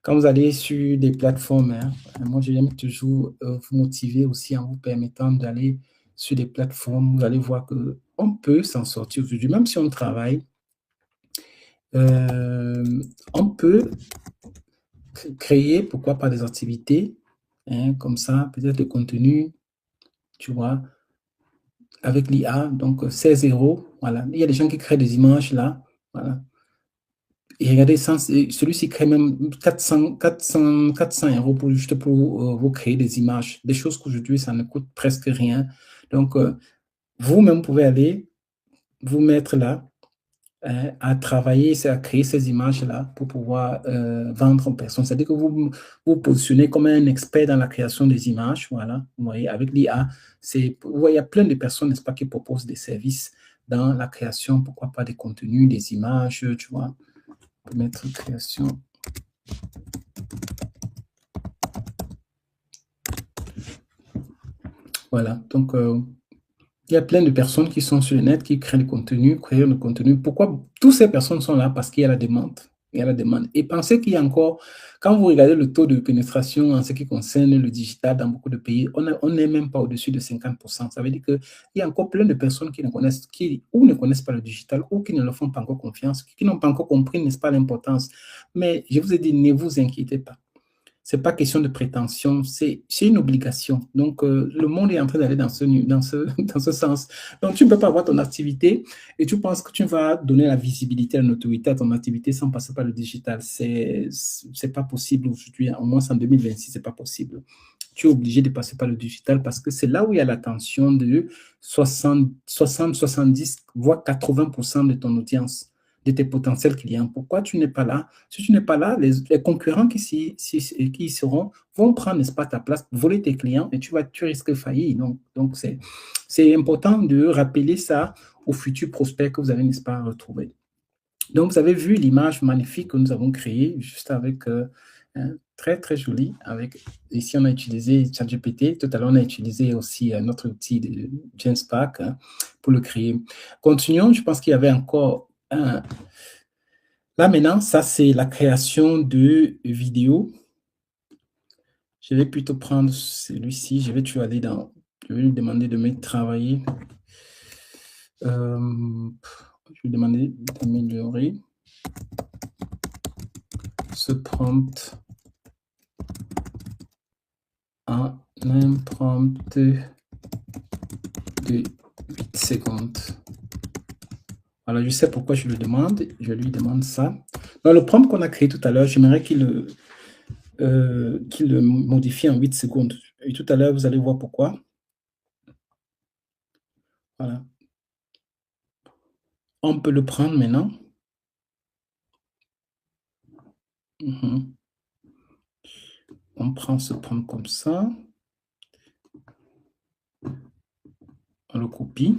quand vous allez sur des plateformes, hein, moi j'aime toujours vous motiver aussi en vous permettant d'aller sur des plateformes. Vous allez voir qu'on peut s'en sortir aujourd'hui, même si on travaille. On peut créer, pourquoi pas, des activités, hein, comme ça, peut-être le contenu, tu vois, avec l'IA, donc 16 euros. Voilà. Il y a des gens qui créent des images là. Voilà. Et regardez, celui-ci crée même 400 euros juste pour vous créer des images. Des choses qu'aujourd'hui, ça ne coûte presque rien. Donc, vous-même pouvez aller vous mettre là à travailler, à créer ces images-là pour pouvoir vendre en personne. C'est-à-dire que vous positionnez comme un expert dans la création des images. Voilà, vous voyez, avec l'IA, il y a plein de personnes, n'est-ce pas, qui proposent des services dans la création, pourquoi pas des contenus, des images, tu vois. Pour mettre création. Voilà, donc il y a plein de personnes qui sont sur le net, qui créent du contenu, créent du contenu. Pourquoi toutes ces personnes sont là? Parce qu'il y a la demande. Il y a la demande. Et pensez qu'il y a encore, quand vous regardez le taux de pénétration en ce qui concerne le digital dans beaucoup de pays, on n'est même pas au-dessus de 50%. Ça veut dire qu'il y a encore plein de personnes qui ne connaissent, ou ne connaissent pas le digital, ou qui ne le font pas encore confiance, qui n'ont pas encore compris, n'est-ce pas, l'importance. Mais je vous ai dit, ne vous inquiétez pas. C'est pas question de prétention, c'est une obligation. Donc, le monde est en train d'aller dans ce sens. Donc, tu ne peux pas avoir ton activité et tu penses que tu vas donner la visibilité, la notoriété à ton activité sans passer par le digital. C'est pas possible aujourd'hui, au moins en 2026, c'est pas possible. Tu es obligé de passer par le digital parce que c'est là où il y a l'attention de 60, 70, voire 80% de ton audience, de tes potentiels clients. Pourquoi tu n'es pas là? Si tu n'es pas là, les concurrents qui y seront vont prendre, n'est-ce pas, ta place, voler tes clients et tu risques de faillir. Donc c'est important de rappeler ça aux futurs prospects que vous allez, n'est-ce pas, retrouver. Donc, vous avez vu l'image magnifique que nous avons créée, juste avec très, très jolie. Ici, on a utilisé ChatGPT. Tout à l'heure, on a utilisé aussi notre outil de GenSpark pour le créer. Continuons. Je pense qu'il y avait encore un. Là, maintenant, ça, c'est la création de vidéos. Je vais plutôt prendre celui-ci. Je vais lui demander de me travailler. Je vais demander d'améliorer. ce prompt en un prompt de 8 secondes. Voilà, je sais pourquoi je le demande. Je lui demande ça. Dans le prompt qu'on a créé tout à l'heure, j'aimerais qu'il le modifie en 8 secondes. Et tout à l'heure, vous allez voir pourquoi. Voilà. On peut le prendre maintenant. On prend ce prompt comme ça. On le copie.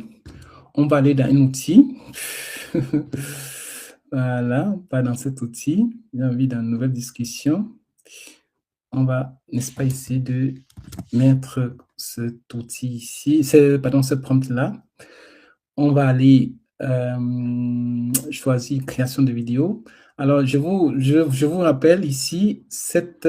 On va aller dans un outil. Voilà, pas dans cet outil. J'ai envie d'une nouvelle discussion. On va, n'est-ce pas, essayer de mettre cet outil ici, ce prompt-là. On va aller choisir création de vidéo. Alors, je vous rappelle ici, cette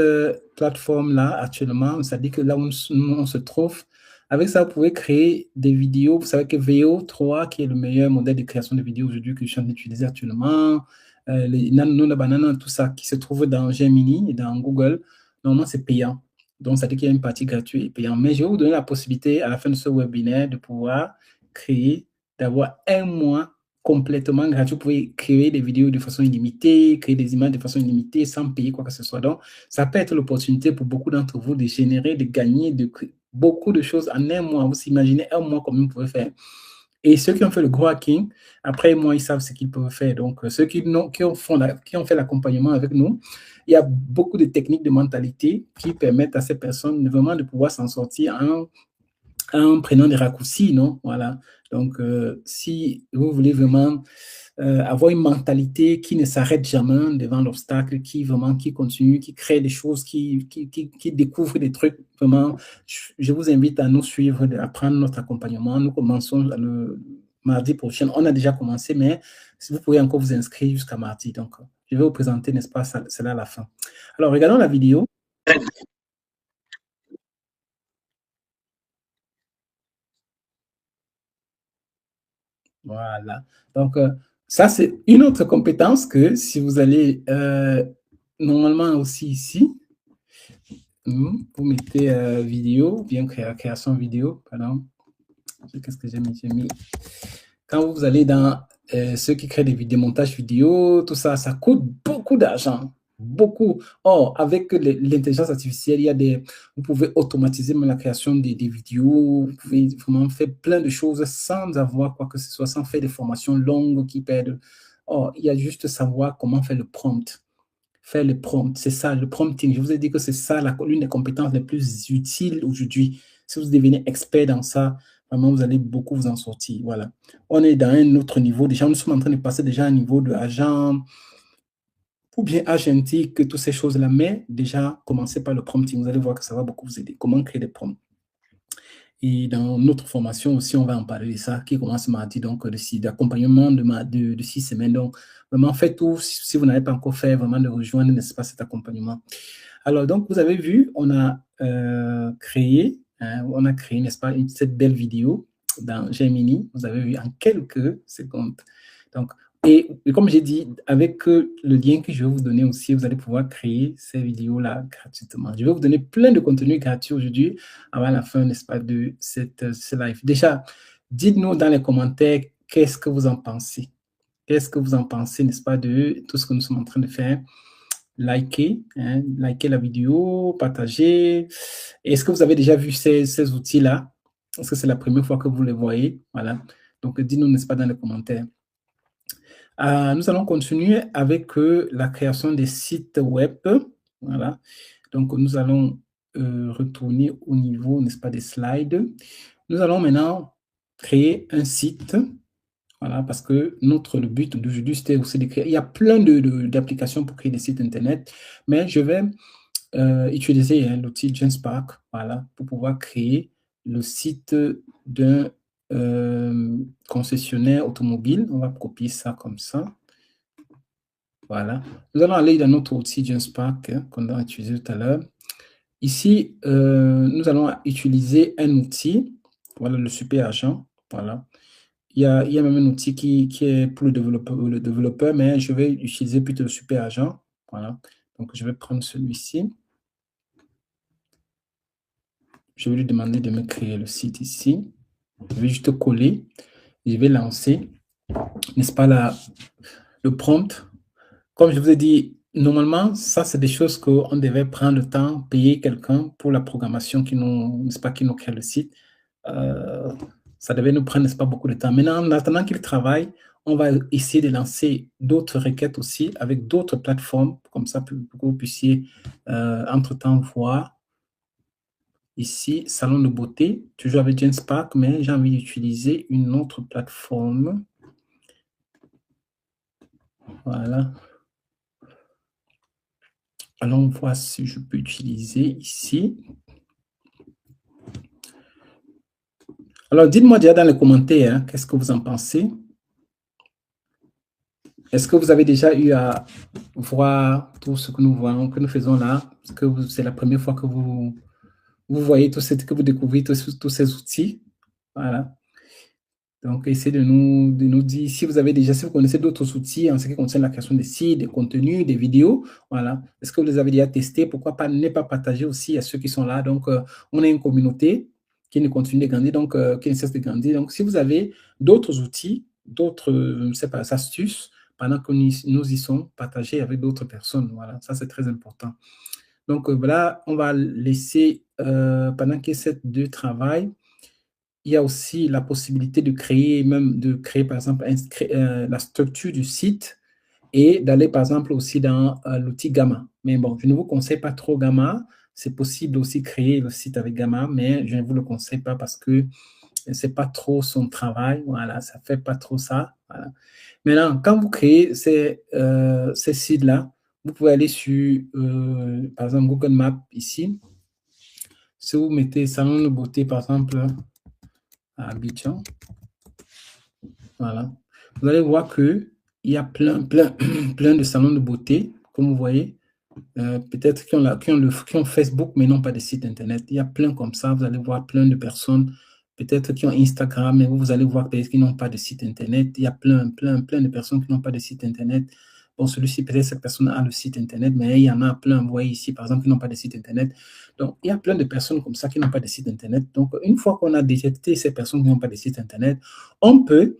plateforme-là, actuellement, ça dit que là où on se trouve, avec ça, vous pouvez créer des vidéos. Vous savez que VO3, qui est le meilleur modèle de création de vidéos aujourd'hui que je suis en train d'utiliser actuellement, les Nano Banana, tout ça, qui se trouve dans Gemini et dans Google, normalement, c'est payant. Donc, ça dit qu'il y a une partie gratuite et payante. Mais je vais vous donner la possibilité, à la fin de ce webinaire, de pouvoir créer, d'avoir un mois complètement gratuit. Vous pouvez créer des vidéos de façon illimitée, créer des images de façon illimitée, sans payer quoi que ce soit. Donc, ça peut être l'opportunité pour beaucoup d'entre vous de générer, de gagner beaucoup de choses en un mois. Vous imaginez un mois combien vous pouvez faire. Et ceux qui ont fait le gros hacking, après moi, ils savent ce qu'ils peuvent faire. Donc, ceux qui ont fait l'accompagnement avec nous, il y a beaucoup de techniques de mentalité qui permettent à ces personnes vraiment de pouvoir s'en sortir en prenant des raccourcis, non? Voilà. Donc, si vous voulez vraiment avoir une mentalité qui ne s'arrête jamais devant l'obstacle, qui continue, qui crée des choses, qui découvre des trucs, vraiment, je vous invite à nous suivre, à prendre notre accompagnement. Nous commençons le mardi prochain. On a déjà commencé, mais si vous pouvez encore vous inscrire jusqu'à mardi. Donc, je vais vous présenter, n'est-ce pas, cela à la fin. Alors, regardons la vidéo. Voilà. Donc, ça, c'est une autre compétence que si vous allez normalement aussi ici, vous mettez vidéo, bien création vidéo, pardon. Qu'est-ce que j'ai mis? J'ai mis. Quand vous allez dans ceux qui créent des montages vidéo, tout ça, ça coûte beaucoup d'argent. Beaucoup. Or, avec l'intelligence artificielle, vous pouvez automatiser même la création des vidéos, vous pouvez vraiment faire plein de choses sans avoir quoi que ce soit, sans faire des formations longues qui perdent. Or, il y a juste savoir comment faire le prompt. Faire le prompt, c'est ça, le prompting. Je vous ai dit que c'est ça l'une des compétences les plus utiles aujourd'hui. Si vous devenez expert dans ça, vraiment, vous allez beaucoup vous en sortir. Voilà. On est dans un autre niveau. Déjà, nous sommes en train de passer déjà à un niveau de agent ou bien agentique, toutes ces choses-là. Mais déjà, commencez par le prompting. Vous allez voir que ça va beaucoup vous aider. Comment créer des prompts. Et dans notre formation aussi, on va en parler de ça, qui commence mardi, donc d'accompagnement de 6 semaines. Donc, vraiment, faites tout, si vous n'avez pas encore fait, vraiment de rejoindre, n'est-ce pas, cet accompagnement. Alors, donc, vous avez vu, on a créé, n'est-ce pas, cette belle vidéo dans Gemini. Vous avez vu en quelques secondes. Donc, et comme j'ai dit, avec le lien que je vais vous donner aussi, vous allez pouvoir créer ces vidéos-là gratuitement. Je vais vous donner plein de contenus gratuits aujourd'hui avant la fin, n'est-ce pas, de ce live. Déjà, dites-nous dans les commentaires qu'est-ce que vous en pensez. Qu'est-ce que vous en pensez, n'est-ce pas, de tout ce que nous sommes en train de faire. Likez la vidéo, partagez. Est-ce que vous avez déjà vu ces outils-là? Est-ce que c'est la première fois que vous les voyez? Voilà. Donc, dites-nous, n'est-ce pas, dans les commentaires. Nous allons continuer avec la création des sites web. Voilà. Donc, nous allons retourner au niveau, n'est-ce pas, des slides. Nous allons maintenant créer un site. Voilà, parce que le but d'aujourd'hui, c'était aussi de créer. Il y a plein d'applications pour créer des sites Internet, mais je vais utiliser l'outil GenSpark, voilà, pour pouvoir créer le site d'un concessionnaire automobile. On va copier ça comme ça. Voilà. Nous allons aller dans notre outil GenSpark qu'on a utilisé tout à l'heure. Ici, nous allons utiliser un outil, voilà, le super agent. Voilà. Il y a même un outil qui est pour le développeur, mais je vais utiliser plutôt le super agent. Voilà. Donc, je vais prendre celui-ci. Je vais lui demander de me créer le site ici. Je vais juste coller. Je vais lancer, n'est-ce pas, le prompt. Comme je vous ai dit, normalement, ça, c'est des choses qu'on devait prendre le temps, payer quelqu'un pour la programmation qui nous, n'est-ce pas, qui nous crée le site. Ça devait nous prendre, n'est-ce pas, beaucoup de temps. Maintenant, en attendant qu'il travaille, on va essayer de lancer d'autres requêtes aussi avec d'autres plateformes, comme ça, pour que vous puissiez, entre-temps, voir. Ici, salon de beauté, toujours avec Genspark, mais j'ai envie d'utiliser une autre plateforme. Voilà. Allons voir si je peux utiliser ici. Alors, dites-moi déjà dans les commentaires, hein, qu'est-ce que vous en pensez? Est-ce que vous avez déjà eu à voir tout ce que nous voyons, que nous faisons là? Est-ce que c'est la première fois que vous voyez tout ce que vous découvrez, tous ces outils? Voilà. Donc, essayez de nous dire si vous avez déjà, si vous connaissez d'autres outils en ce qui concerne la création des sites, des contenus, des vidéos. Voilà. Est-ce que vous les avez déjà testés? Pourquoi pas ne pas partager aussi à ceux qui sont là? Donc, on a une communauté qui ne continue de grandir, donc qui ne cesse de grandir. Donc, si vous avez d'autres outils, d'autres, je ne sais pas, astuces, pendant que nous y sommes, partagez avec d'autres personnes. Voilà, ça c'est très important. Donc, voilà, on va laisser, pendant que ces deux travaillent, il y a aussi la possibilité de créer, par exemple, la structure du site et d'aller, par exemple, aussi dans l'outil Gamma. Mais bon, je ne vous conseille pas trop Gamma. C'est possible aussi créer le site avec Gamma, mais je ne vous le conseille pas parce que c'est pas trop son travail. Voilà, ça fait pas trop ça. Voilà. Maintenant, quand vous créez ces sites-là, vous pouvez aller sur, par exemple, Google Maps ici. Si vous mettez salon de beauté, par exemple, à Abidjan, voilà, vous allez voir qu'il y a plein de salons de beauté, comme vous voyez, peut-être qui ont Facebook, mais n'ont pas de site internet. Il y a plein comme ça, vous allez voir plein de personnes, peut-être qui ont Instagram, mais vous allez voir peut-être qu'ils n'ont pas de site internet. Il y a plein de personnes qui n'ont pas de site internet. Bon, celui-ci, peut-être cette personne a le site internet, mais il y en a plein, vous voyez ici, par exemple, qui n'ont pas de site internet. Donc, il y a plein de personnes comme ça qui n'ont pas de site internet. Donc, une fois qu'on a détecté ces personnes qui n'ont pas de site internet, on peut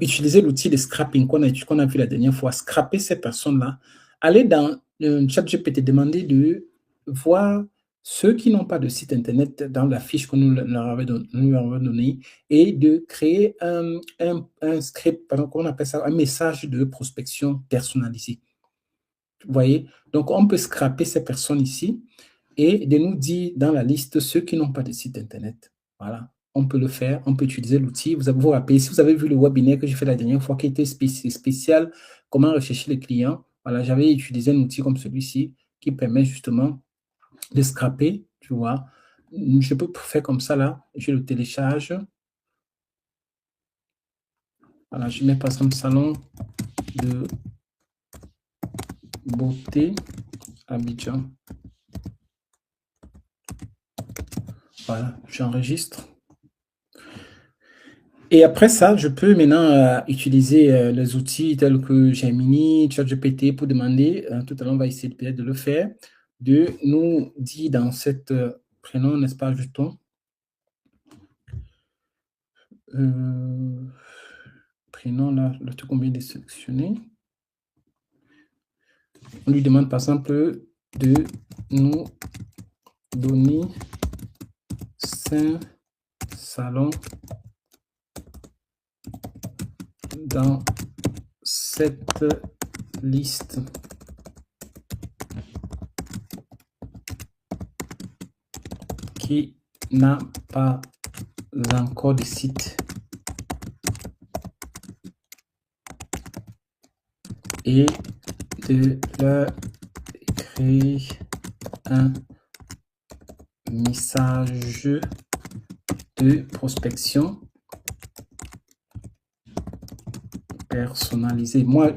utiliser l'outil de scrapping qu'on a vu la dernière fois, scraper ces personnes-là, aller dans ChatGPT, demander de voir ceux qui n'ont pas de site internet dans la fiche que nous leur avons donnée et de créer un script, pardon, qu'on appelle ça, un message de prospection personnalisé. Vous voyez? Donc, on peut scraper ces personnes ici et de nous dire dans la liste ceux qui n'ont pas de site internet. Voilà. On peut le faire, on peut utiliser l'outil. Vous rappelez, si vous avez vu le webinaire que j'ai fait la dernière fois qui était spécial, comment rechercher les clients, voilà, j'avais utilisé un outil comme celui-ci qui permet justement de scraper, tu vois. Je peux faire comme ça là, je le télécharge. Voilà, je mets par exemple salon de beauté Abidjan. Voilà, j'enregistre. Et après ça, je peux maintenant utiliser les outils tels que Gemini, ChatGPT pour demander, tout à l'heure on va essayer peut-être de le faire, de nous dire dans cette prénom, n'est-ce pas, jeton, prénom là, le truc qu'on vient de sélectionner. On lui demande par exemple de nous donner 5 salons dans cette liste qui n'a pas encore de site et de leur créer un message de prospection personnalisé. Moi,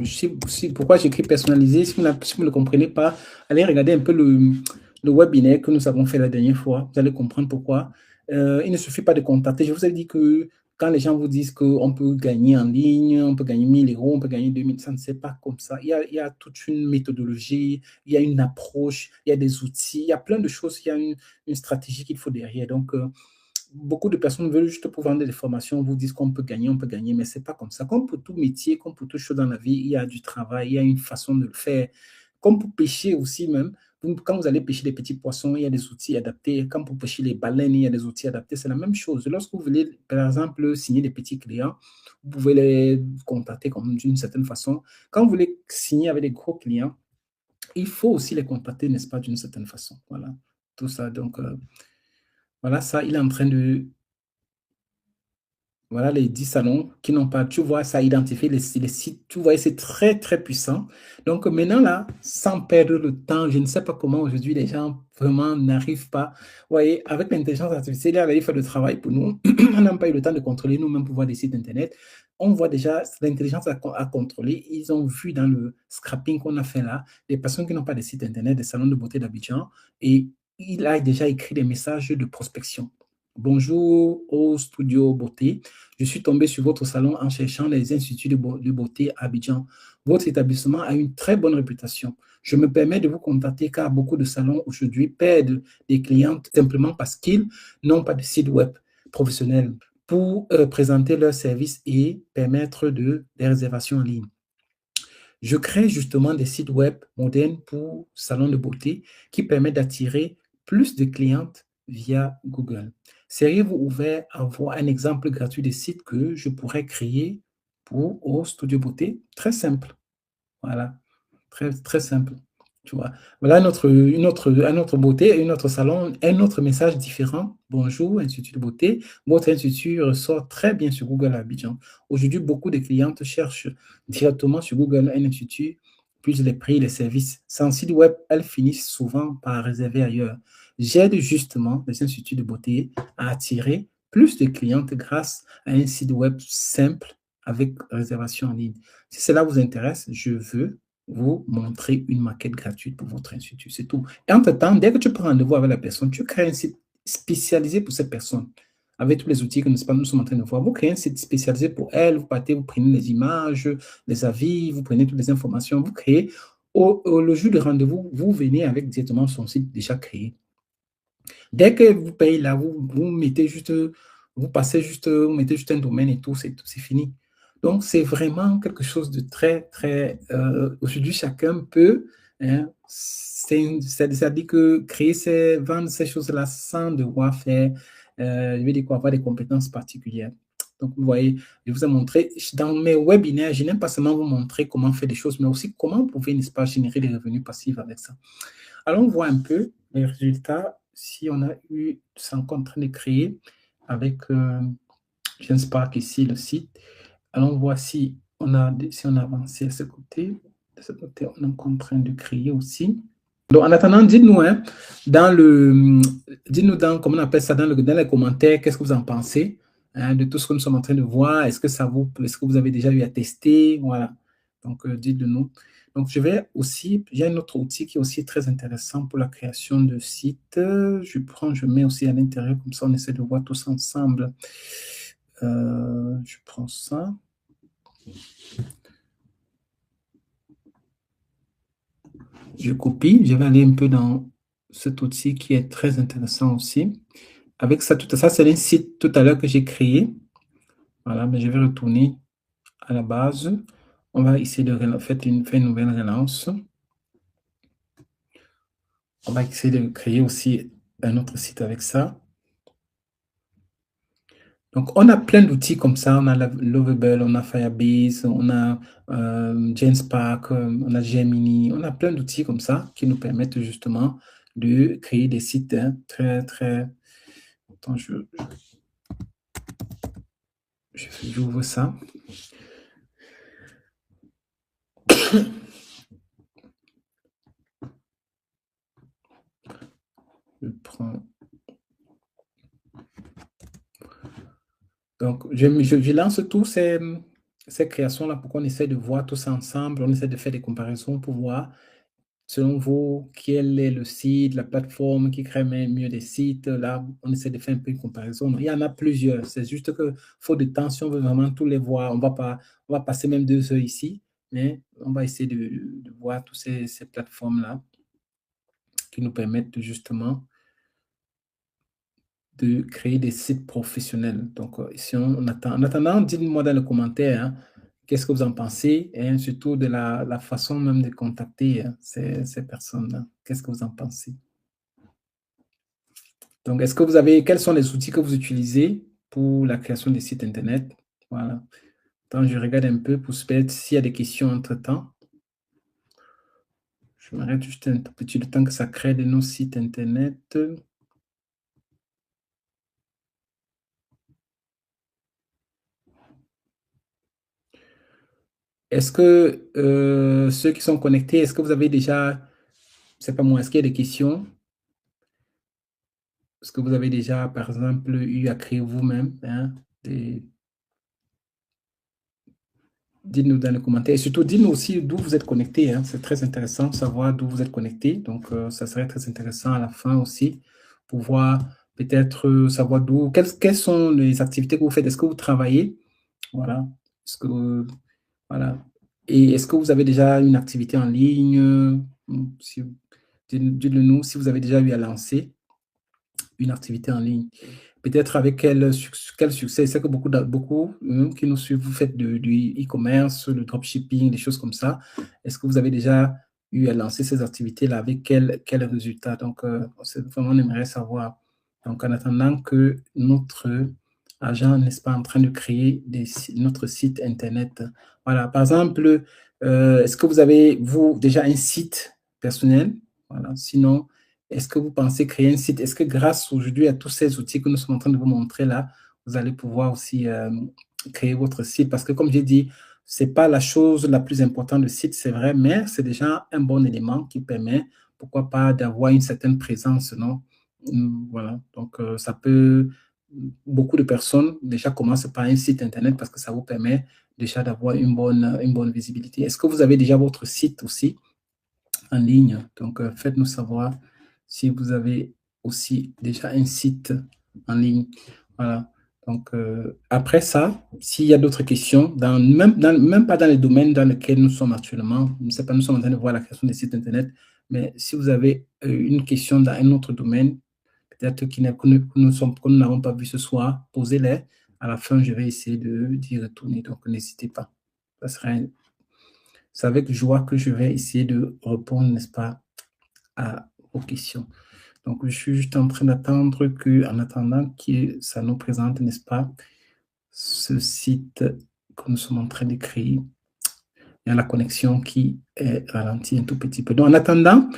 pourquoi j'écris personnalisé, si vous ne le comprenez pas, allez regarder un peu le webinaire que nous avons fait la dernière fois. Vous allez comprendre pourquoi. Il ne suffit pas de contacter. Je vous ai dit que quand les gens vous disent qu'on peut gagner en ligne, on peut gagner 1 000 euros, on peut gagner 2 000, ça ne c'est pas comme ça. Il y a toute une méthodologie, il y a une approche, il y a des outils, il y a plein de choses, il y a une stratégie qu'il faut derrière. Donc, beaucoup de personnes veulent juste pour vendre des formations, vous disent qu'on peut gagner, mais c'est pas comme ça. Comme pour tout métier, comme pour toute chose dans la vie, il y a du travail, il y a une façon de le faire. Comme pour pêcher aussi même, quand vous allez pêcher des petits poissons, il y a des outils adaptés. Quand pour pêcher les baleines, il y a des outils adaptés. C'est la même chose. Lorsque vous voulez, par exemple, signer des petits clients, vous pouvez les contacter comme d'une certaine façon. Quand vous voulez signer avec des gros clients, il faut aussi les contacter, n'est-ce pas, d'une certaine façon. Voilà, tout ça. Donc, voilà, ça, il est en train de voilà les 10 salons qui n'ont pas, tu vois, ça identifie les sites, tu vois, c'est très, très puissant. Donc maintenant, là, sans perdre le temps, je ne sais pas comment aujourd'hui les gens vraiment n'arrivent pas. Vous voyez, avec l'intelligence artificielle, elle a fait le travail pour nous. On n'a pas eu le temps de contrôler nous-mêmes pour voir des sites Internet. On voit déjà l'intelligence à contrôler. Ils ont vu dans le scrapping qu'on a fait là, des personnes qui n'ont pas de site Internet, des salons de beauté d'Abidjan, et il a déjà écrit des messages de prospection. Bonjour au studio beauté. Je suis tombé sur votre salon en cherchant les instituts de beauté à Abidjan. Votre établissement a une très bonne réputation. Je me permets de vous contacter car beaucoup de salons aujourd'hui perdent des clientes simplement parce qu'ils n'ont pas de site web professionnel pour présenter leurs services et permettre des réservations en ligne. Je crée justement des sites web modernes pour salons de beauté qui permettent d'attirer plus de clientes via Google. Seriez-vous ouvert à voir un exemple gratuit de site que je pourrais créer pour au studio beauté? Très simple. Voilà. Très, très simple. Tu vois. Voilà un autre beauté, un autre salon, un autre message différent. Bonjour, Institut de beauté. Votre institut ressort très bien sur Google à Abidjan. Aujourd'hui, beaucoup de clientes cherchent directement sur Google un institut, plus les prix, les services. Sans site web, elles finissent souvent par réserver ailleurs. J'aide justement les instituts de beauté à attirer plus de clientes grâce à un site web simple avec réservation en ligne. Si cela vous intéresse, je veux vous montrer une maquette gratuite pour votre institut. C'est tout. Et entre-temps, dès que tu prends rendez-vous avec la personne, tu crées un site spécialisé pour cette personne. Avec tous les outils que nous sommes en train de voir, vous créez un site spécialisé pour elle, vous partez, vous prenez les images, les avis, vous prenez toutes les informations, vous créez. Le jour de rendez-vous, vous venez avec directement son site déjà créé. Dès que vous payez là, vous mettez juste, vous passez juste, vous mettez juste un domaine et tout, c'est fini. Donc, c'est vraiment quelque chose de très, très. Aujourd'hui, chacun peut. Hein, c'est-à-dire que vendre ces choses-là sans devoir faire, je vais dire quoi, avoir des compétences particulières. Donc, vous voyez, je vous ai montré, dans mes webinaires, je n'aime pas seulement vous montrer comment faire des choses, mais aussi comment vous pouvez, n'est-ce pas, générer des revenus passifs avec ça. Allons voir un peu les résultats, si on a eu, c'est encore en train de créer avec Genspark ici, le site. Allons voir si on a avancé à ce côté. De ce côté, on est encore en train de créer aussi. Donc, en attendant, dites-nous, hein, dites-nous comment on appelle ça, dans les commentaires, qu'est-ce que vous en pensez hein, de tout ce que nous sommes en train de voir. Est-ce que vous avez déjà eu à tester? Voilà. Donc, dites-le-nous. Donc, il y a un autre outil qui est aussi très intéressant pour la création de sites. Je mets aussi à l'intérieur, comme ça on essaie de voir tous ensemble. Je prends ça. Je copie, je vais aller un peu dans cet outil qui est très intéressant aussi. Avec ça, tout ça, c'est un site tout à l'heure que j'ai créé. Voilà, mais je vais retourner à la base. On va essayer de faire une nouvelle relance. On va essayer de créer aussi un autre site avec ça. Donc, on a plein d'outils comme ça. On a Lovable, on a Firebase, on a Genspark, on a Gemini. On a plein d'outils comme ça qui nous permettent justement de créer des sites hein, très, très... Attends, j'ouvre ça. Je prends... Donc, je lance tous ces créations-là pour qu'on essaie de voir tous ensemble. On essaie de faire des comparaisons pour voir selon vous, quel est le site, la plateforme qui crée mieux des sites? Là, on essaie de faire un peu une comparaison. Il y en a plusieurs. C'est juste que faut de temps si on veut vraiment tous les voir. On va passer même 2 heures ici, mais on va essayer de voir toutes ces plateformes-là qui nous permettent justement de créer des sites professionnels. Donc, si on attend, en attendant, dites-moi dans les commentaires, hein, qu'est-ce que vous en pensez, et surtout de la façon même de contacter hein, ces personnes-là. Qu'est-ce que vous en pensez? Donc, est-ce que vous avez, quels sont les outils que vous utilisez pour la création des sites Internet? Voilà. Donc, je regarde un peu pour s'il y a des questions entre-temps. Je m'arrête juste un tout petit le temps que ça crée de nos sites Internet. Est-ce que ceux qui sont connectés, est-ce que vous avez déjà, c'est pas moi, est-ce qu'il y a des questions? Est-ce que vous avez déjà, par exemple, eu à créer vous-même hein, dites-nous dans les commentaires. Et surtout, dites-nous aussi d'où vous êtes connecté. Hein. C'est très intéressant de savoir d'où vous êtes connecté. Donc, ça serait très intéressant à la fin aussi pour voir peut-être savoir d'où, quelles sont les activités que vous faites. Est-ce que vous travaillez? Voilà. Est-ce que, voilà. Et est-ce que vous avez déjà une activité en ligne? Si, dites-le nous si vous avez déjà eu à lancer une activité en ligne. Peut-être avec quel succès. C'est que beaucoup qui nous suivent, vous faites du e-commerce, le dropshipping, des choses comme ça. Est-ce que vous avez déjà eu à lancer ces activités-là avec quel résultat? Donc, vraiment, on aimerait savoir. Donc, en attendant que notre agent, n'est-ce pas, en train de créer notre site Internet. Voilà. Par exemple, est-ce que vous avez, vous, déjà un site personnel? Voilà. Sinon, est-ce que vous pensez créer un site? Est-ce que grâce aujourd'hui à tous ces outils que nous sommes en train de vous montrer là, vous allez pouvoir aussi créer votre site? Parce que comme j'ai dit, c'est pas la chose la plus importante du site, c'est vrai, mais c'est déjà un bon élément qui permet, pourquoi pas, d'avoir une certaine présence, non? Voilà, donc ça peut, beaucoup de personnes déjà commencent par un site internet parce que ça vous permet déjà d'avoir une bonne visibilité. Est-ce que vous avez déjà votre site aussi en ligne? Donc, faites-nous savoir si vous avez aussi déjà un site en ligne. Voilà. Donc, après ça, s'il y a d'autres questions, même pas dans les domaines dans lesquels nous sommes actuellement, je ne sais pas, nous sommes en train de voir la création des sites Internet, mais si vous avez une question dans un autre domaine, peut-être que nous n'avons pas vu ce soir, posez-les. À la fin, je vais essayer d'y retourner. Donc, n'hésitez pas. Ça serait, c'est avec joie que je vais essayer de répondre, n'est-ce pas, à vos questions. Donc, je suis juste en train d'attendre en attendant que ça nous présente, n'est-ce pas, ce site que nous sommes en train de créer. Il y a la connexion qui est ralentie un tout petit peu. Donc, en attendant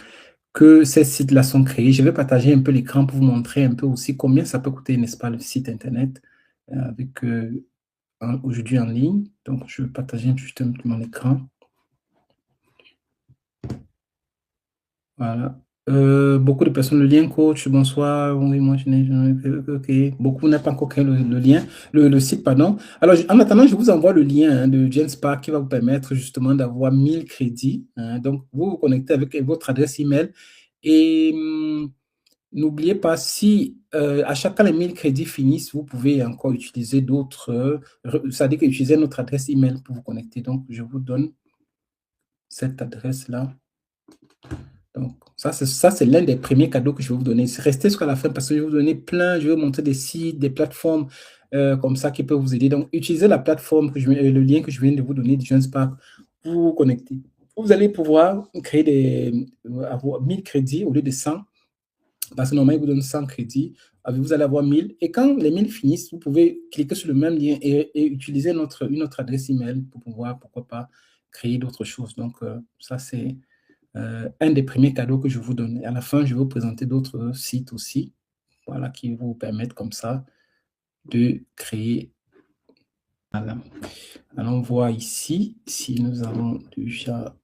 que ces sites-là sont créés, je vais partager un peu l'écran pour vous montrer un peu aussi combien ça peut coûter, n'est-ce pas, le site Internet avec aujourd'hui en ligne. Donc, je vais partager juste un peu mon écran. Voilà. Beaucoup de personnes, le lien coach, bonsoir, oui, moi je n'ai, ok, beaucoup n'ont pas encore créé le lien, le site, pardon. Alors, en attendant, je vous envoie le lien de GenSpark qui va vous permettre justement d'avoir 1000 crédits. Hein. Donc, vous vous connectez avec votre adresse email et n'oubliez pas, si à chaque fois les 1000 crédits finissent, vous pouvez encore utiliser d'autres, c'est-à-dire que utiliser notre adresse email pour vous connecter. Donc, je vous donne cette adresse-là. Donc, ça, c'est l'un des premiers cadeaux que je vais vous donner. Restez jusqu'à la fin parce que je vais vous donner plein, je vais vous montrer des sites, des plateformes comme ça qui peuvent vous aider. Donc, utilisez la plateforme, le lien que je viens de vous donner du GenSpark pour vous connecter. Vous allez pouvoir créer avoir 1000 crédits au lieu de 100 parce que normalement, il vous donne 100 crédits. Vous allez avoir 1000. Et quand les 1000 finissent, vous pouvez cliquer sur le même lien et utiliser une autre adresse email pour pouvoir, pourquoi pas, créer d'autres choses. Donc, ça, c'est un des premiers cadeaux que je vous donne. Et à la fin, je vais vous présenter d'autres sites aussi, voilà, qui vous permettent comme ça de créer. Voilà. Allons voir ici si nous avons déjà.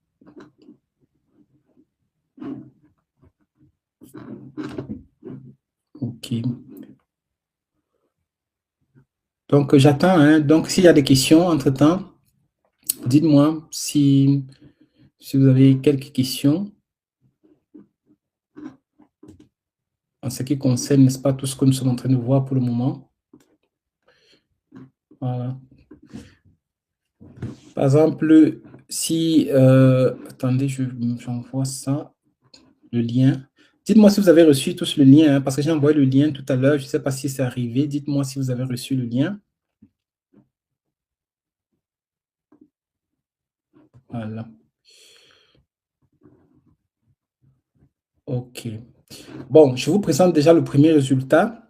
OK. Donc, j'attends. Hein. Donc, s'il y a des questions entre-temps, dites-moi si vous avez quelques questions. en ce qui concerne, n'est-ce pas, tout ce que nous sommes en train de voir pour le moment. Voilà. Par exemple, si, attendez, j'envoie ça, le lien. Dites-moi si vous avez reçu tous le lien, hein, parce que j'ai envoyé le lien tout à l'heure. Je ne sais pas si c'est arrivé. Dites-moi si vous avez reçu le lien. Voilà. OK. Bon, je vous présente déjà le premier résultat,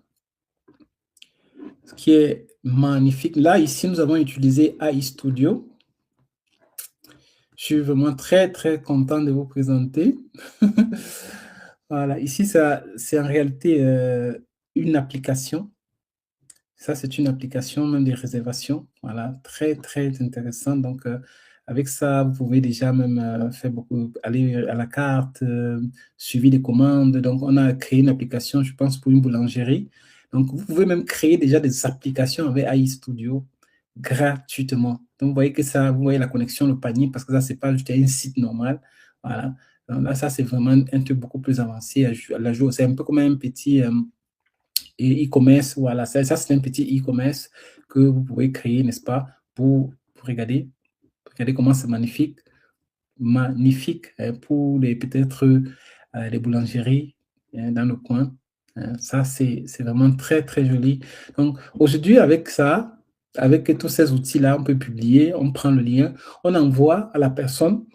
ce qui est magnifique. Là, ici, nous avons utilisé AI Studio. Je suis vraiment très, très content de vous présenter. Voilà, ici, ça, c'est en réalité une application. Ça, c'est une application même des réservations. Voilà, très, très intéressant. Donc, avec ça, vous pouvez déjà même faire beaucoup, aller à la carte, suivi des commandes. Donc, on a créé une application, je pense, pour une boulangerie. Donc, vous pouvez même créer déjà des applications avec AI Studio gratuitement. Donc, vous voyez que ça, vous voyez la connexion, le panier, parce que ça, c'est pas juste un site normal. Voilà. Donc là, ça, c'est vraiment un truc beaucoup plus avancé à la jour. C'est un peu comme un petit e-commerce. Voilà, ça c'est un petit e-commerce que vous pouvez créer, n'est-ce pas, pour regarder, regardez comment c'est magnifique, magnifique pour les peut-être les boulangeries dans le coin. Ça, c'est vraiment très, très joli. Donc, aujourd'hui, avec ça, avec tous ces outils-là, on peut publier, on prend le lien, on envoie à la personne,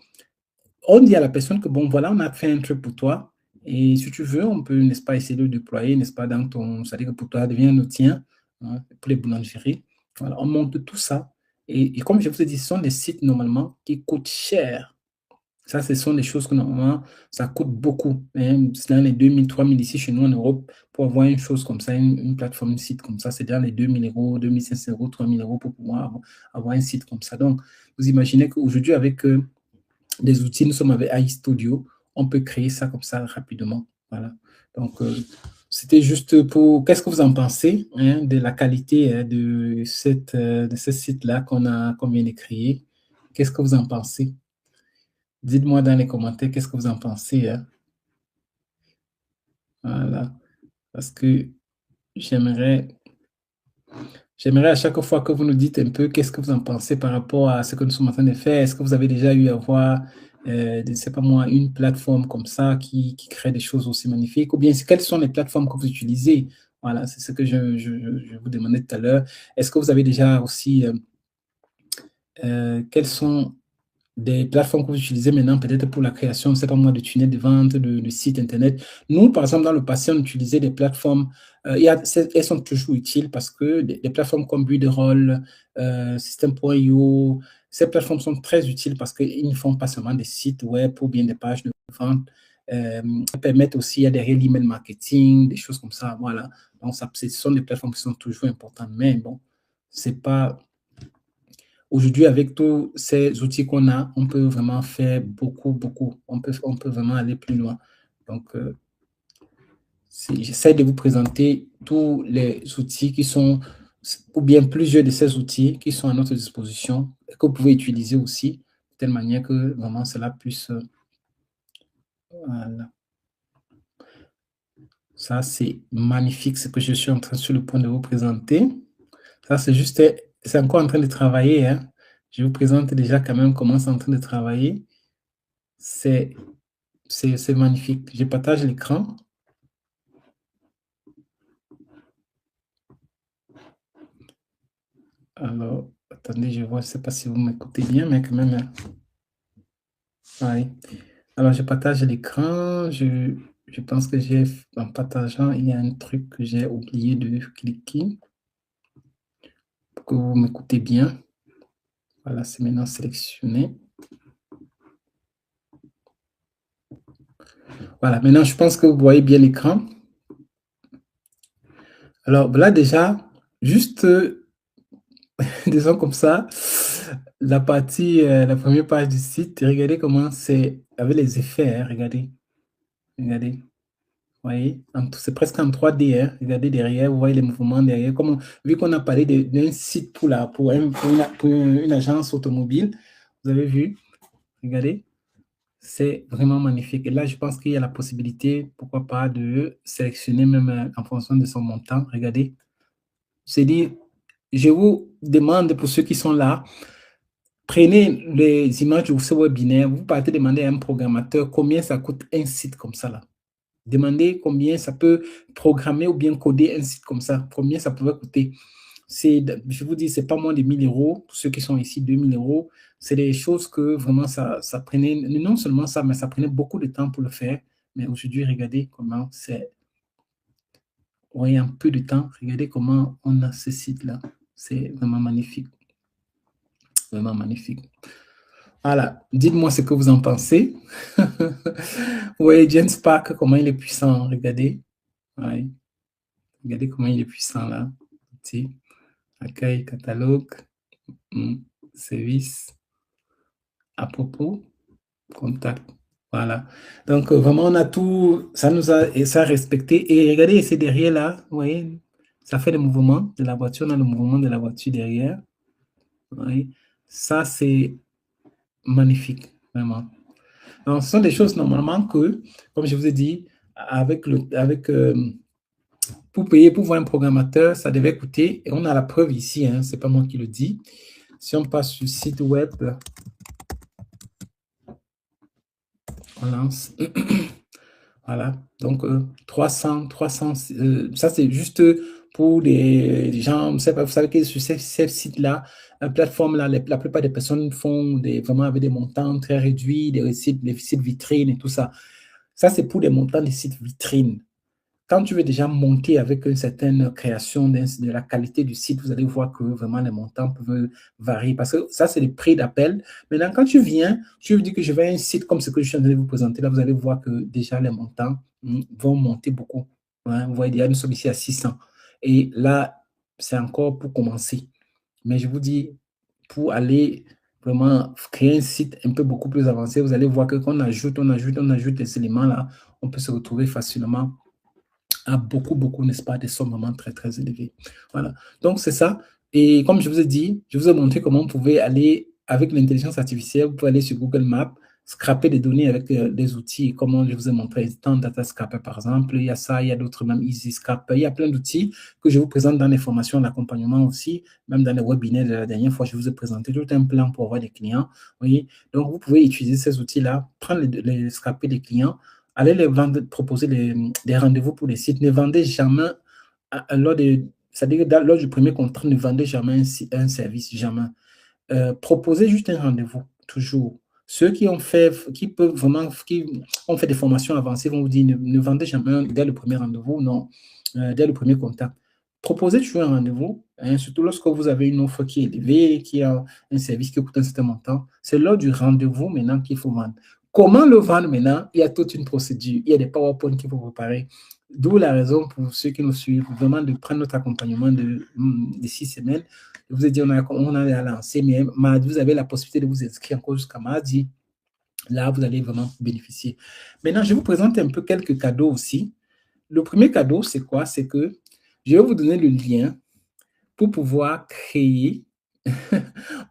on dit à la personne que, bon, voilà, on a fait un truc pour toi, et si tu veux, on peut, n'est-ce pas, essayer de le déployer, n'est-ce pas, dans ton, c'est-à-dire que pour toi, devient le tien, hein, pour les boulangeries. Voilà, on monte tout ça. Et comme je vous ai dit, ce sont des sites, normalement, qui coûtent cher. Ça, ce sont des choses que normalement, ça coûte beaucoup, hein. C'est dans les 2000, 3000 ici chez nous en Europe, pour avoir une chose comme ça, une plateforme, un site comme ça, c'est dans les 2000 €, 2500 €, 3000 € pour pouvoir avoir un site comme ça. Donc, vous imaginez qu'aujourd'hui, avec des outils, nous sommes avec AI Studio, on peut créer ça comme ça rapidement. Voilà. Donc, c'était juste pour. Qu'est-ce que vous en pensez, hein, de la qualité de ce site-là qu'on vient de créer? Qu'est-ce que vous en pensez? Dites-moi dans les commentaires qu'est-ce que vous en pensez, hein. Voilà. Parce que j'aimerais, j'aimerais à chaque fois que vous nous dites un peu qu'est-ce que vous en pensez par rapport à ce que nous sommes en train de faire. Est-ce que vous avez déjà eu à voir, je ne sais pas moi, une plateforme comme ça qui crée des choses aussi magnifiques? Ou bien quelles sont les plateformes que vous utilisez? Voilà, c'est ce que je vous demandais tout à l'heure. Est-ce que vous avez déjà aussi, quelles sont des plateformes que vous utilisez maintenant, peut-être pour la création, c'est pas moi, de tunnels de vente, de sites internet. Nous, par exemple, dans le passé, on utilisait des plateformes, elles sont toujours utiles parce que des plateformes comme Builderall, System.io, ces plateformes sont très utiles parce qu'ils ne font pas seulement des sites web ou bien des pages de vente. Elles permettent aussi, il y a derrière l'email marketing, des choses comme ça. Voilà. Donc, ce sont des plateformes qui sont toujours importantes. Mais bon, c'est pas. Aujourd'hui, avec tous ces outils qu'on a, on peut vraiment faire beaucoup, beaucoup. On peut vraiment aller plus loin. Donc, j'essaie de vous présenter tous les outils qui sont, ou bien plusieurs de ces outils qui sont à notre disposition et que vous pouvez utiliser aussi, de telle manière que vraiment cela puisse. Voilà. Ça, c'est magnifique ce que je suis en train sur le point de vous présenter. Ça, c'est juste, c'est encore en train de travailler, hein. Je vous présente déjà quand même comment c'est en train de travailler. C'est C'est magnifique. Je partage l'écran. Alors, attendez, je vois, je ne sais pas si vous m'écoutez bien, mais quand même, oui. Alors, je partage l'écran. Je pense que en partageant, il y a un truc que j'ai oublié de cliquer pour que vous m'écoutez bien. Voilà, c'est maintenant sélectionné. Voilà, maintenant, je pense que vous voyez bien l'écran. Alors, là, déjà, juste, disons comme ça, la partie, la première page du site, regardez comment c'est avec les effets, hein, regardez, regardez, vous voyez, c'est presque en 3D, hein, regardez derrière, vous voyez les mouvements derrière, vu qu'on a parlé d'un site pour une agence automobile, vous avez vu, regardez, C'est vraiment magnifique. Et là, je pense qu'il y a la possibilité, pourquoi pas, de sélectionner même en fonction de son montant. Regardez. C'est dit, je vous demande pour ceux qui sont là, prenez les images de ce webinaire, vous partez demander à un programmateur combien ça coûte un site comme ça là. Demandez combien ça peut programmer ou bien coder un site comme ça, combien ça pourrait coûter. Je vous dis, c'est pas moins de 1000 euros. Pour ceux qui sont ici, 2000 euros. C'est des choses que vraiment ça prenait, non seulement ça, mais ça prenait beaucoup de temps pour le faire. Mais aujourd'hui, regardez comment c'est, oui, un peu de temps. Regardez comment on a ce site-là. C'est vraiment magnifique. Vraiment magnifique. Voilà, dites-moi ce que vous en pensez. Vous voyez James Park, comment il est puissant, regardez. Ouais. Regardez comment il est puissant là. Ici. Accueil, catalogue, service, à propos, contact. Voilà. Donc, vraiment, on a tout, ça nous a, et ça a respecté. Et regardez, c'est derrière là, vous voyez, ça fait le mouvement de la voiture, on a le mouvement de la voiture derrière. Vous voyez. Ça, c'est magnifique, vraiment. Donc, ce sont des choses normalement que, comme je vous ai dit, pour payer, pour voir un programmateur, ça devait coûter, et on a la preuve ici, hein, c'est pas moi qui le dis. Si on passe sur le site web, on lance. Voilà, donc 300, ça c'est juste pour les gens, vous savez que sur ces sites-là, plateformes-là, la plupart des personnes font vraiment avec des montants très réduits, des sites vitrines et tout ça. Ça, c'est pour les montants des sites vitrines. Quand tu veux déjà monter avec une certaine création de la qualité du site, vous allez voir que vraiment les montants peuvent varier parce que ça, c'est le prix d'appel. Maintenant, quand tu viens, tu veux dire que je vais à un site comme ce que je suis en train de vous présenter, là, vous allez voir que déjà les montants vont monter beaucoup. Hein. Vous voyez, déjà, nous sommes ici à 600. Et là, c'est encore pour commencer. Mais je vous dis, pour aller vraiment créer un site un peu beaucoup plus avancé, vous allez voir que quand on ajoute les éléments là, on peut se retrouver facilement à beaucoup, n'est-ce pas, des sommes vraiment très, très élevées. Voilà. Donc, c'est ça. Et comme je vous ai dit, je vous ai montré comment vous pouvez aller avec l'intelligence artificielle, vous pouvez aller sur Google Maps, scraper des données avec des outils, comme je vous ai montré, Instant Data Scraper, par exemple. Il y a ça, il y a d'autres, même Easy Scraper. Il y a plein d'outils que je vous présente dans les formations d'accompagnement aussi, même dans les webinaires de la dernière fois, je vous ai présenté tout un plan pour avoir des clients. Oui. Donc, vous pouvez utiliser ces outils-là, prendre les scraper des clients, allez les vendre, proposer des rendez-vous pour les sites. Ne vendez jamais, c'est-à-dire lors du premier contrat, ne vendez jamais un service, jamais. Proposez juste un rendez-vous, toujours. Ceux qui ont fait des formations avancées vont vous dire ne vendez jamais dès le premier rendez-vous, non, dès le premier contact. Proposez toujours un rendez-vous, hein, surtout lorsque vous avez une offre qui est élevée, qui a un service qui coûte un certain montant. C'est lors du rendez-vous maintenant qu'il faut vendre. Comment le vendre maintenant? Il y a toute une procédure, il y a des PowerPoint qu'il faut préparer. D'où la raison pour ceux qui nous suivent, vraiment de prendre notre accompagnement de 6 semaines. Je vous ai dit, on a lancé, mais mardi, vous avez la possibilité de vous inscrire encore jusqu'à mardi. Là, vous allez vraiment bénéficier. Maintenant, je vous présente un peu quelques cadeaux aussi. Le premier cadeau, c'est quoi? C'est que je vais vous donner le lien pour pouvoir créer,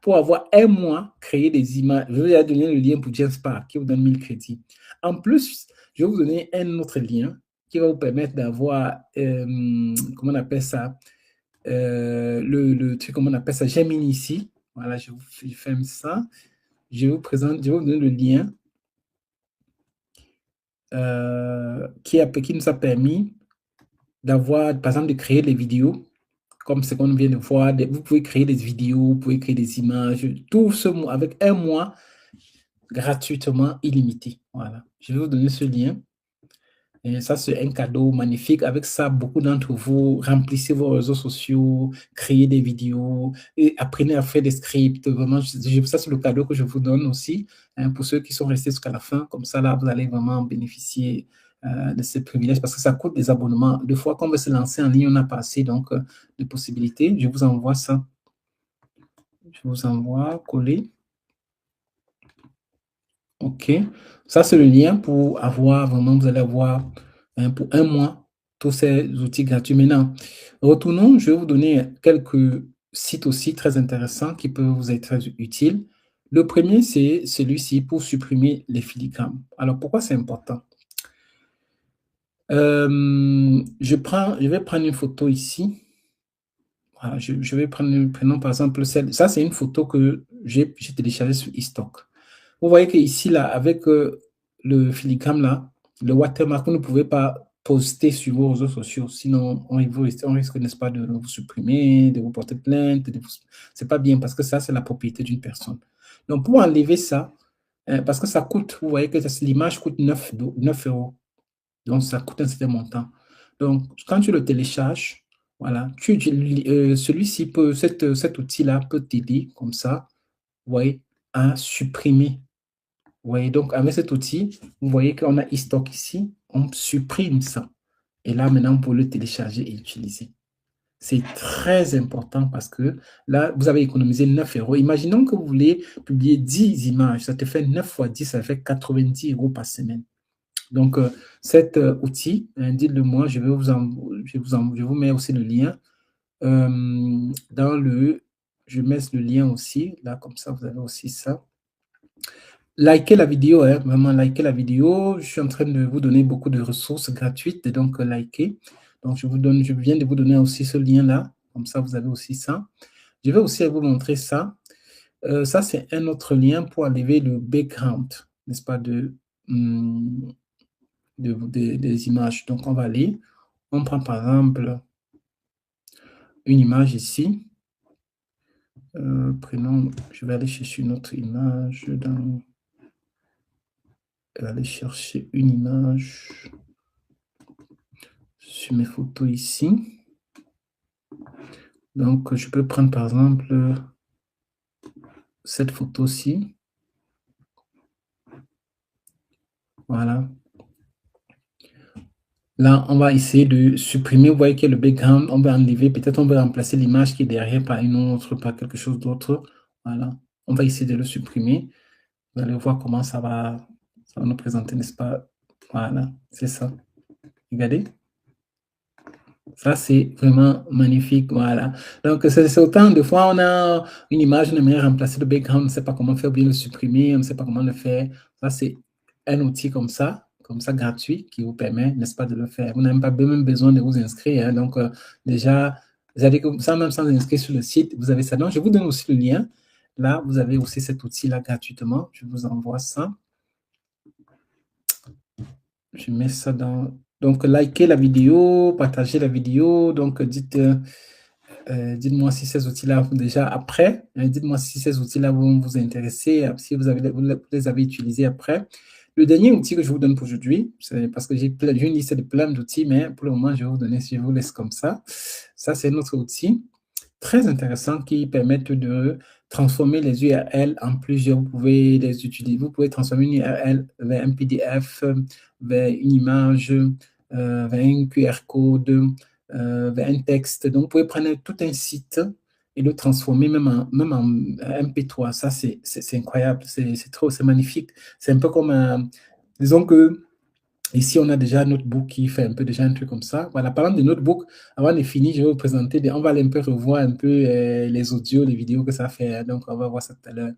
pour avoir un mois, créer des images. Je vais vous donner le lien pour James Park qui vous donne 1000 crédits. En plus, je vais vous donner un autre lien qui va vous permettre d'avoir, comment on appelle ça, le truc, comment on appelle ça, Gemini ici. Voilà, je ferme ça. Je vous donner le lien qui nous a permis d'avoir, par exemple, de créer des vidéos, comme ce qu'on vient de voir. Vous pouvez créer des vidéos, vous pouvez créer des images, tout ce mois, avec un mois gratuitement illimité. Voilà, je vais vous donner ce lien. Et ça, c'est un cadeau magnifique. Avec ça, beaucoup d'entre vous remplissez vos réseaux sociaux, créez des vidéos et apprenez à faire des scripts. Vraiment, ça, c'est le cadeau que je vous donne aussi, hein, pour ceux qui sont restés jusqu'à la fin. Comme ça, là, vous allez vraiment bénéficier de ces privilèges parce que ça coûte des abonnements. Deux fois qu'on veut se lancer en ligne, on n'a pas assez donc, de possibilités. Je vous envoie ça. Je vous envoie, coller. OK. Ça, c'est le lien pour avoir vraiment, vous allez avoir pour un mois tous ces outils gratuits. Maintenant, retournons, je vais vous donner quelques sites aussi très intéressants qui peuvent vous être très utiles. Le premier, c'est celui-ci pour supprimer les filigrammes. Alors, pourquoi c'est important? Je vais prendre une photo ici. Voilà, je vais prendre le prénom, par exemple, celle. Ça, c'est une photo que j'ai téléchargée sur eStock. Vous voyez que ici, là, avec le filigrane, là, le watermark, vous ne pouvez pas poster sur vos réseaux sociaux. Sinon, on risque, n'est-ce pas, de vous supprimer, de vous porter plainte. C'est pas bien parce que ça, c'est la propriété d'une personne. Donc, pour enlever ça, parce que ça coûte, vous voyez que l'image coûte 9 euros. Donc, ça coûte un certain montant. Donc, quand tu le télécharges, voilà, celui-ci peut, cet outil-là peut t'aider comme ça, vous voyez, à supprimer. Vous voyez, donc avec cet outil, vous voyez qu'on a e-stock ici, on supprime ça. Et là, maintenant, vous pouvez le télécharger et utiliser. C'est très important parce que là, vous avez économisé 9 euros. Imaginons que vous voulez publier 10 images. Ça te fait 9 fois 10, ça fait 90 euros par semaine. Donc, cet outil, dites-le moi, je vous mets aussi le lien. Je mets le lien aussi, là, comme ça, vous avez aussi ça. Likez la vidéo, hein, vraiment likez la vidéo. Je suis en train de vous donner beaucoup de ressources gratuites, donc likez. Donc, je viens de vous donner aussi ce lien-là, comme ça, vous avez aussi ça. Je vais aussi vous montrer ça. Ça, c'est un autre lien pour enlever le background, n'est-ce pas, des images. Donc, on va aller, on prend par exemple une image ici. Prénom, je vais aller chercher une autre image aller chercher une image sur mes photos ici. Donc, je peux prendre par exemple cette photo-ci. Voilà. Là, on va essayer de supprimer. Vous voyez qu'il y a le background. On va enlever. Peut-être on va remplacer l'image qui est derrière par une autre, par quelque chose d'autre. Voilà. On va essayer de le supprimer. Vous allez voir comment ça va nous présenter, n'est-ce pas? Voilà, c'est ça. Regardez. Ça, c'est vraiment magnifique. Voilà. Donc, c'est autant de fois, on a une image, on aimerait remplacer le background, on ne sait pas comment faire, ou bien le supprimer, on ne sait pas comment le faire. Ça, c'est un outil comme ça, gratuit, qui vous permet, n'est-ce pas, de le faire. Vous n'avez pas même besoin de vous inscrire. Hein. Donc, déjà, vous avez comme ça, même sans inscrire sur le site, vous avez ça. Donc, je vous donne aussi le lien. Là, vous avez aussi cet outil-là gratuitement. Je vous envoie ça. Je mets ça dans... Donc, likez la vidéo, partagez la vidéo. Donc, dites-moi si ces outils-là, déjà après, dites-moi si ces outils-là vont vous intéresser, si vous les avez utilisés après. Le dernier outil que je vous donne pour aujourd'hui, c'est parce que j'ai une liste de plein d'outils, mais pour le moment, je vous laisse comme ça. Ça, c'est notre outil très intéressant qui permettent de transformer les URL en plusieurs. Vous pouvez les utiliser. Vous pouvez transformer une URL vers un PDF, vers une image, vers un QR code, vers un texte. Donc, vous pouvez prendre tout un site et le transformer même en MP3. Ça, c'est incroyable. C'est magnifique. C'est un peu comme, disons que ici, on a déjà un notebook qui fait un peu déjà un truc comme ça. Voilà, parlant de notebook, avant de finir, je vais vous présenter, on va aller un peu revoir un peu les audios, les vidéos que ça fait. Donc, on va voir ça tout à l'heure.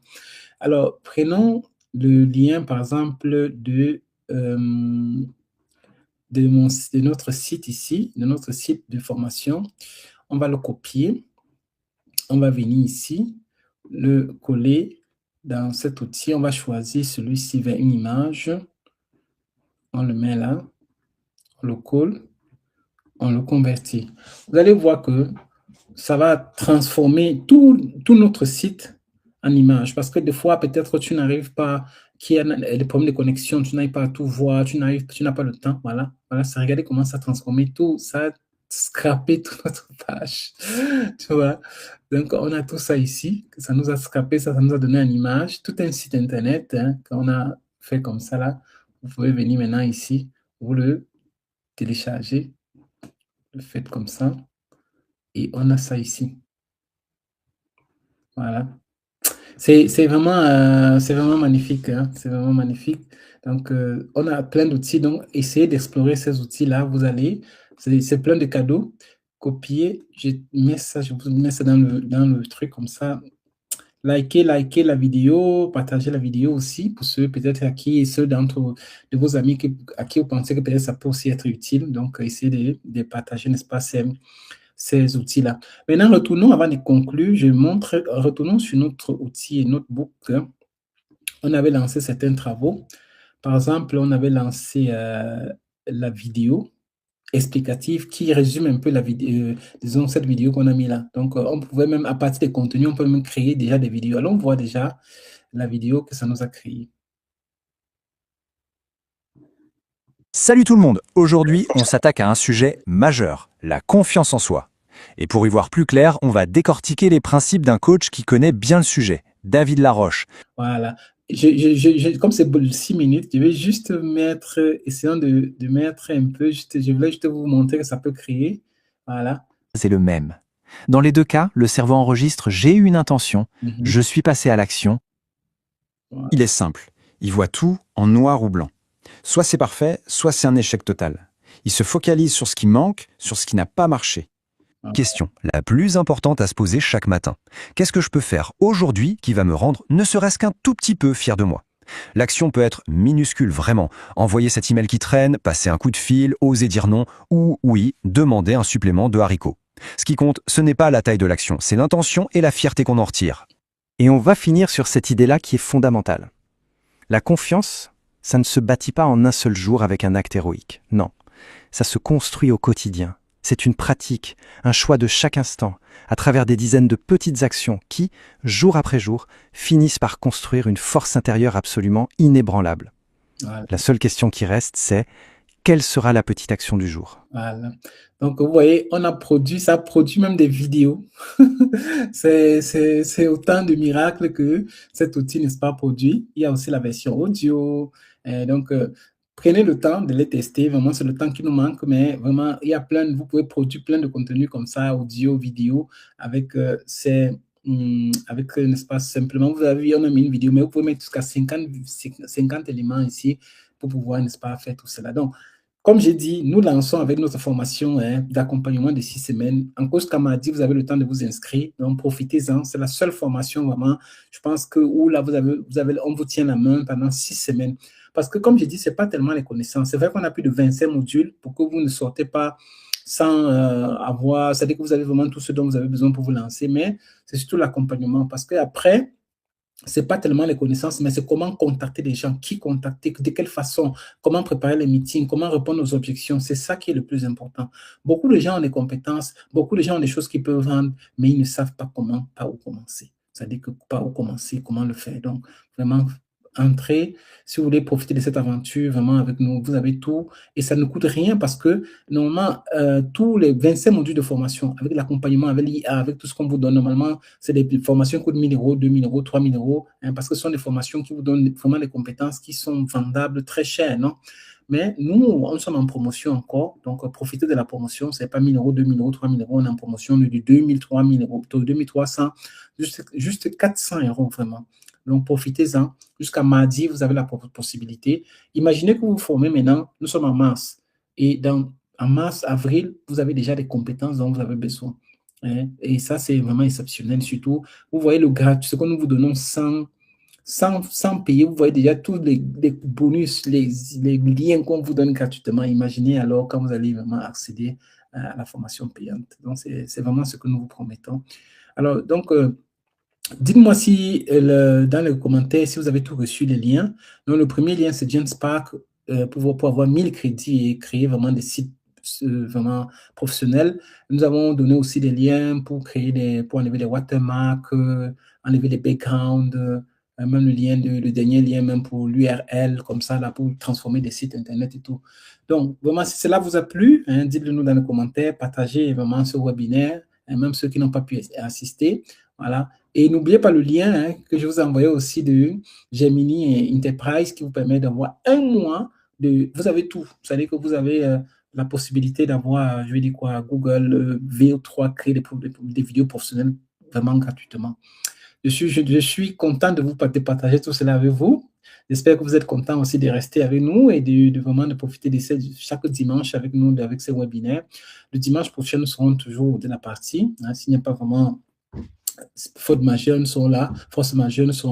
Alors, prenons le lien, par exemple, de notre site ici, de notre site de formation. On va le copier. On va venir ici, le coller dans cet outil. On va choisir celui-ci vers une image. On le met là. On le colle. On le convertit. Vous allez voir que ça va transformer tout notre site en image. Parce que des fois, peut-être tu n'arrives pas, qu'il y a des problèmes de connexion, tu n'arrives pas à tout voir, tu n'as pas le temps. Voilà. Voilà, ça, regardez comment ça a transformé tout, ça a scrappé toute notre page. Tu vois. Donc, on a tout ça ici, ça nous a scrappé, ça nous a donné une image, tout un site internet, hein, qu'on a fait comme ça là. Vous pouvez venir maintenant ici, vous le téléchargez, le faites comme ça. Et on a ça ici. Voilà. C'est vraiment magnifique. Hein? C'est vraiment magnifique. Donc, on a plein d'outils. Donc, essayez d'explorer ces outils-là. C'est plein de cadeaux. Copier, je vous mets ça dans le truc comme ça. likez la vidéo, partagez la vidéo aussi pour ceux peut-être à qui, ceux d'entre de vos amis à qui vous pensez que peut-être ça peut aussi être utile. Donc, essayez de partager, n'est-ce pas, ces outils-là. Maintenant, retournons avant de conclure, retournons sur notre outil et notebook. On avait lancé certains travaux. Par exemple, on avait lancé la vidéo explicative qui résume un peu la vidéo, disons, cette vidéo qu'on a mis là. Donc, on pouvait même, à partir des contenus, on peut même créer déjà des vidéos. Alors, on voit déjà la vidéo que ça nous a créée. Salut tout le monde. Aujourd'hui, on s'attaque à un sujet majeur, la confiance en soi. Et pour y voir plus clair, on va décortiquer les principes d'un coach qui connaît bien le sujet, David Laroche. Voilà. Comme c'est 6 minutes, je vais juste essayant de mettre un peu, je voulais juste vous montrer que ça peut créer. Voilà. C'est le même. Dans les deux cas, le cerveau enregistre j'ai eu une intention, je suis passé à l'action. Voilà. Il est simple. Il voit tout en noir ou blanc. Soit c'est parfait, soit c'est un échec total. Il se focalise sur ce qui manque, sur ce qui n'a pas marché. Question, la plus importante à se poser chaque matin. Qu'est-ce que je peux faire aujourd'hui qui va me rendre ne serait-ce qu'un tout petit peu fier de moi? L'action peut être minuscule, vraiment. Envoyer cet email qui traîne, passer un coup de fil, oser dire non, ou oui, demander un supplément de haricots. Ce qui compte, ce n'est pas la taille de l'action, c'est l'intention et la fierté qu'on en retire. Et on va finir sur cette idée-là qui est fondamentale. La confiance, ça ne se bâtit pas en un seul jour avec un acte héroïque. Non, ça se construit au quotidien. C'est une pratique, un choix de chaque instant, à travers des dizaines de petites actions qui, jour après jour, finissent par construire une force intérieure absolument inébranlable. Voilà. La seule question qui reste, c'est quelle sera la petite action du jour? Voilà. Donc, vous voyez, ça produit même des vidéos. C'est autant de miracles que cet outil, n'est-ce pas, produit. Il y a aussi la version audio. Donc, prenez le temps de les tester. Vraiment, c'est le temps qui nous manque, mais vraiment, vous pouvez produire plein de contenus comme ça, audio, vidéo, avec n'est-ce pas, simplement, vous avez vu, on a mis une vidéo, mais vous pouvez mettre jusqu'à 50 éléments ici pour pouvoir, n'est-ce pas, faire tout cela. Donc, comme j'ai dit, nous lançons avec notre formation d'accompagnement de 6 semaines. En coach Kamadi, vous avez le temps de vous inscrire, donc profitez-en. C'est la seule formation vraiment, je pense que où là, on vous tient la main pendant 6 semaines. Parce que comme j'ai dit, ce n'est pas tellement les connaissances. C'est vrai qu'on a plus de 25 modules pour que vous ne sortez pas sans avoir, c'est-à-dire que vous avez vraiment tout ce dont vous avez besoin pour vous lancer, mais c'est surtout l'accompagnement. Parce qu'après, c'est pas tellement les connaissances, mais c'est comment contacter les gens, qui contacter, de quelle façon, comment préparer les meetings, comment répondre aux objections. C'est ça qui est le plus important. Beaucoup de gens ont des compétences, beaucoup de gens ont des choses qu'ils peuvent vendre, mais ils ne savent pas comment, par où commencer. C'est-à-dire que par où commencer, comment le faire. Donc, vraiment, entrez. Si vous voulez profiter de cette aventure, vraiment avec nous, vous avez tout. Et ça ne coûte rien parce que, normalement, tous les 25 modules de formation, avec l'accompagnement, avec l'IA, avec tout ce qu'on vous donne, normalement, c'est des formations qui coûtent 1 000 euros, 2 000 euros, 3 000 euros, parce que ce sont des formations qui vous donnent vraiment des compétences qui sont vendables très chères, non? Mais nous, on sommes en promotion encore. Donc, profitez de la promotion. Ce n'est pas 1 000 euros, 2 000 euros, 3 000 euros. On est en promotion de 2 000, 3 000 euros, plutôt 2 300, juste 400 euros vraiment. Donc, profitez-en. Jusqu'à mardi, vous avez la possibilité. Imaginez que vous vous formez maintenant. Nous sommes en mars. Et en mars, avril, vous avez déjà des compétences dont vous avez besoin. Et ça, c'est vraiment exceptionnel. Surtout, vous voyez le gratuit, ce que nous vous donnons sans payer. Vous voyez déjà tous les bonus, les liens qu'on vous donne gratuitement. Imaginez alors quand vous allez vraiment accéder à la formation payante. Donc, c'est vraiment ce que nous vous promettons. Alors, donc, dites-moi si dans les commentaires, si vous avez tout reçu les liens. Donc, le premier lien, c'est GenSpark pour avoir 1000 crédits et créer vraiment des sites vraiment professionnels. Nous avons donné aussi des liens pour enlever les watermarks, enlever les backgrounds, même le dernier lien même pour l'URL, comme ça, là, pour transformer des sites Internet et tout. Donc, vraiment, si cela vous a plu, dites-le nous dans les commentaires, partagez vraiment ce webinaire, même ceux qui n'ont pas pu assister. Voilà. Et n'oubliez pas le lien que je vous ai envoyé aussi de Gemini Enterprise qui vous permet d'avoir un mois de... Vous avez tout. Vous savez que vous avez la possibilité d'avoir, je vais dire quoi, Google VO3, créer des vidéos professionnelles vraiment gratuitement. Je suis content de partager tout cela avec vous. J'espère que vous êtes content aussi de rester avec nous et de vraiment de profiter de chaque dimanche avec nous, avec ces webinaires. Le dimanche prochain, nous serons toujours de la partie. S'il n'y a pas vraiment forces majeures sont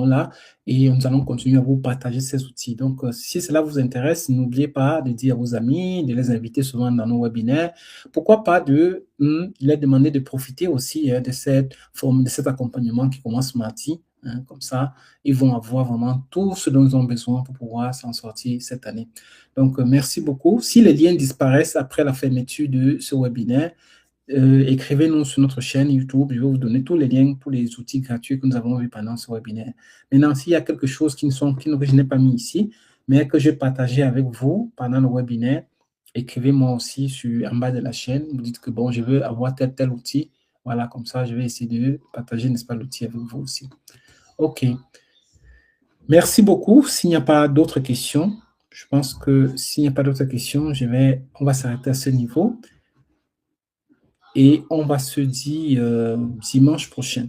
là, et nous allons continuer à vous partager ces outils. Donc, si cela vous intéresse, n'oubliez pas de dire à vos amis, de les inviter souvent dans nos webinaires. Pourquoi pas de leur demander de profiter aussi de cette forme, de cet accompagnement qui commence mardi. Comme ça, ils vont avoir vraiment tout ce dont ils ont besoin pour pouvoir s'en sortir cette année. Donc, merci beaucoup. Si les liens disparaissent après la fermeture de ce webinaire, écrivez-nous sur notre chaîne YouTube. Je vais vous donner tous les liens pour les outils gratuits que nous avons vus pendant ce webinaire. Maintenant, s'il y a quelque chose que je n'ai pas mis ici, mais que je vais partager avec vous pendant le webinaire, écrivez-moi aussi en bas de la chaîne. Vous dites que bon, je veux avoir tel outil. Voilà, comme ça, je vais essayer de partager, n'est-ce pas, l'outil avec vous aussi. OK. Merci beaucoup. S'il n'y a pas d'autres questions, je pense que s'il n'y a pas d'autres questions, on va s'arrêter à ce niveau. Et on va se dire dimanche prochain.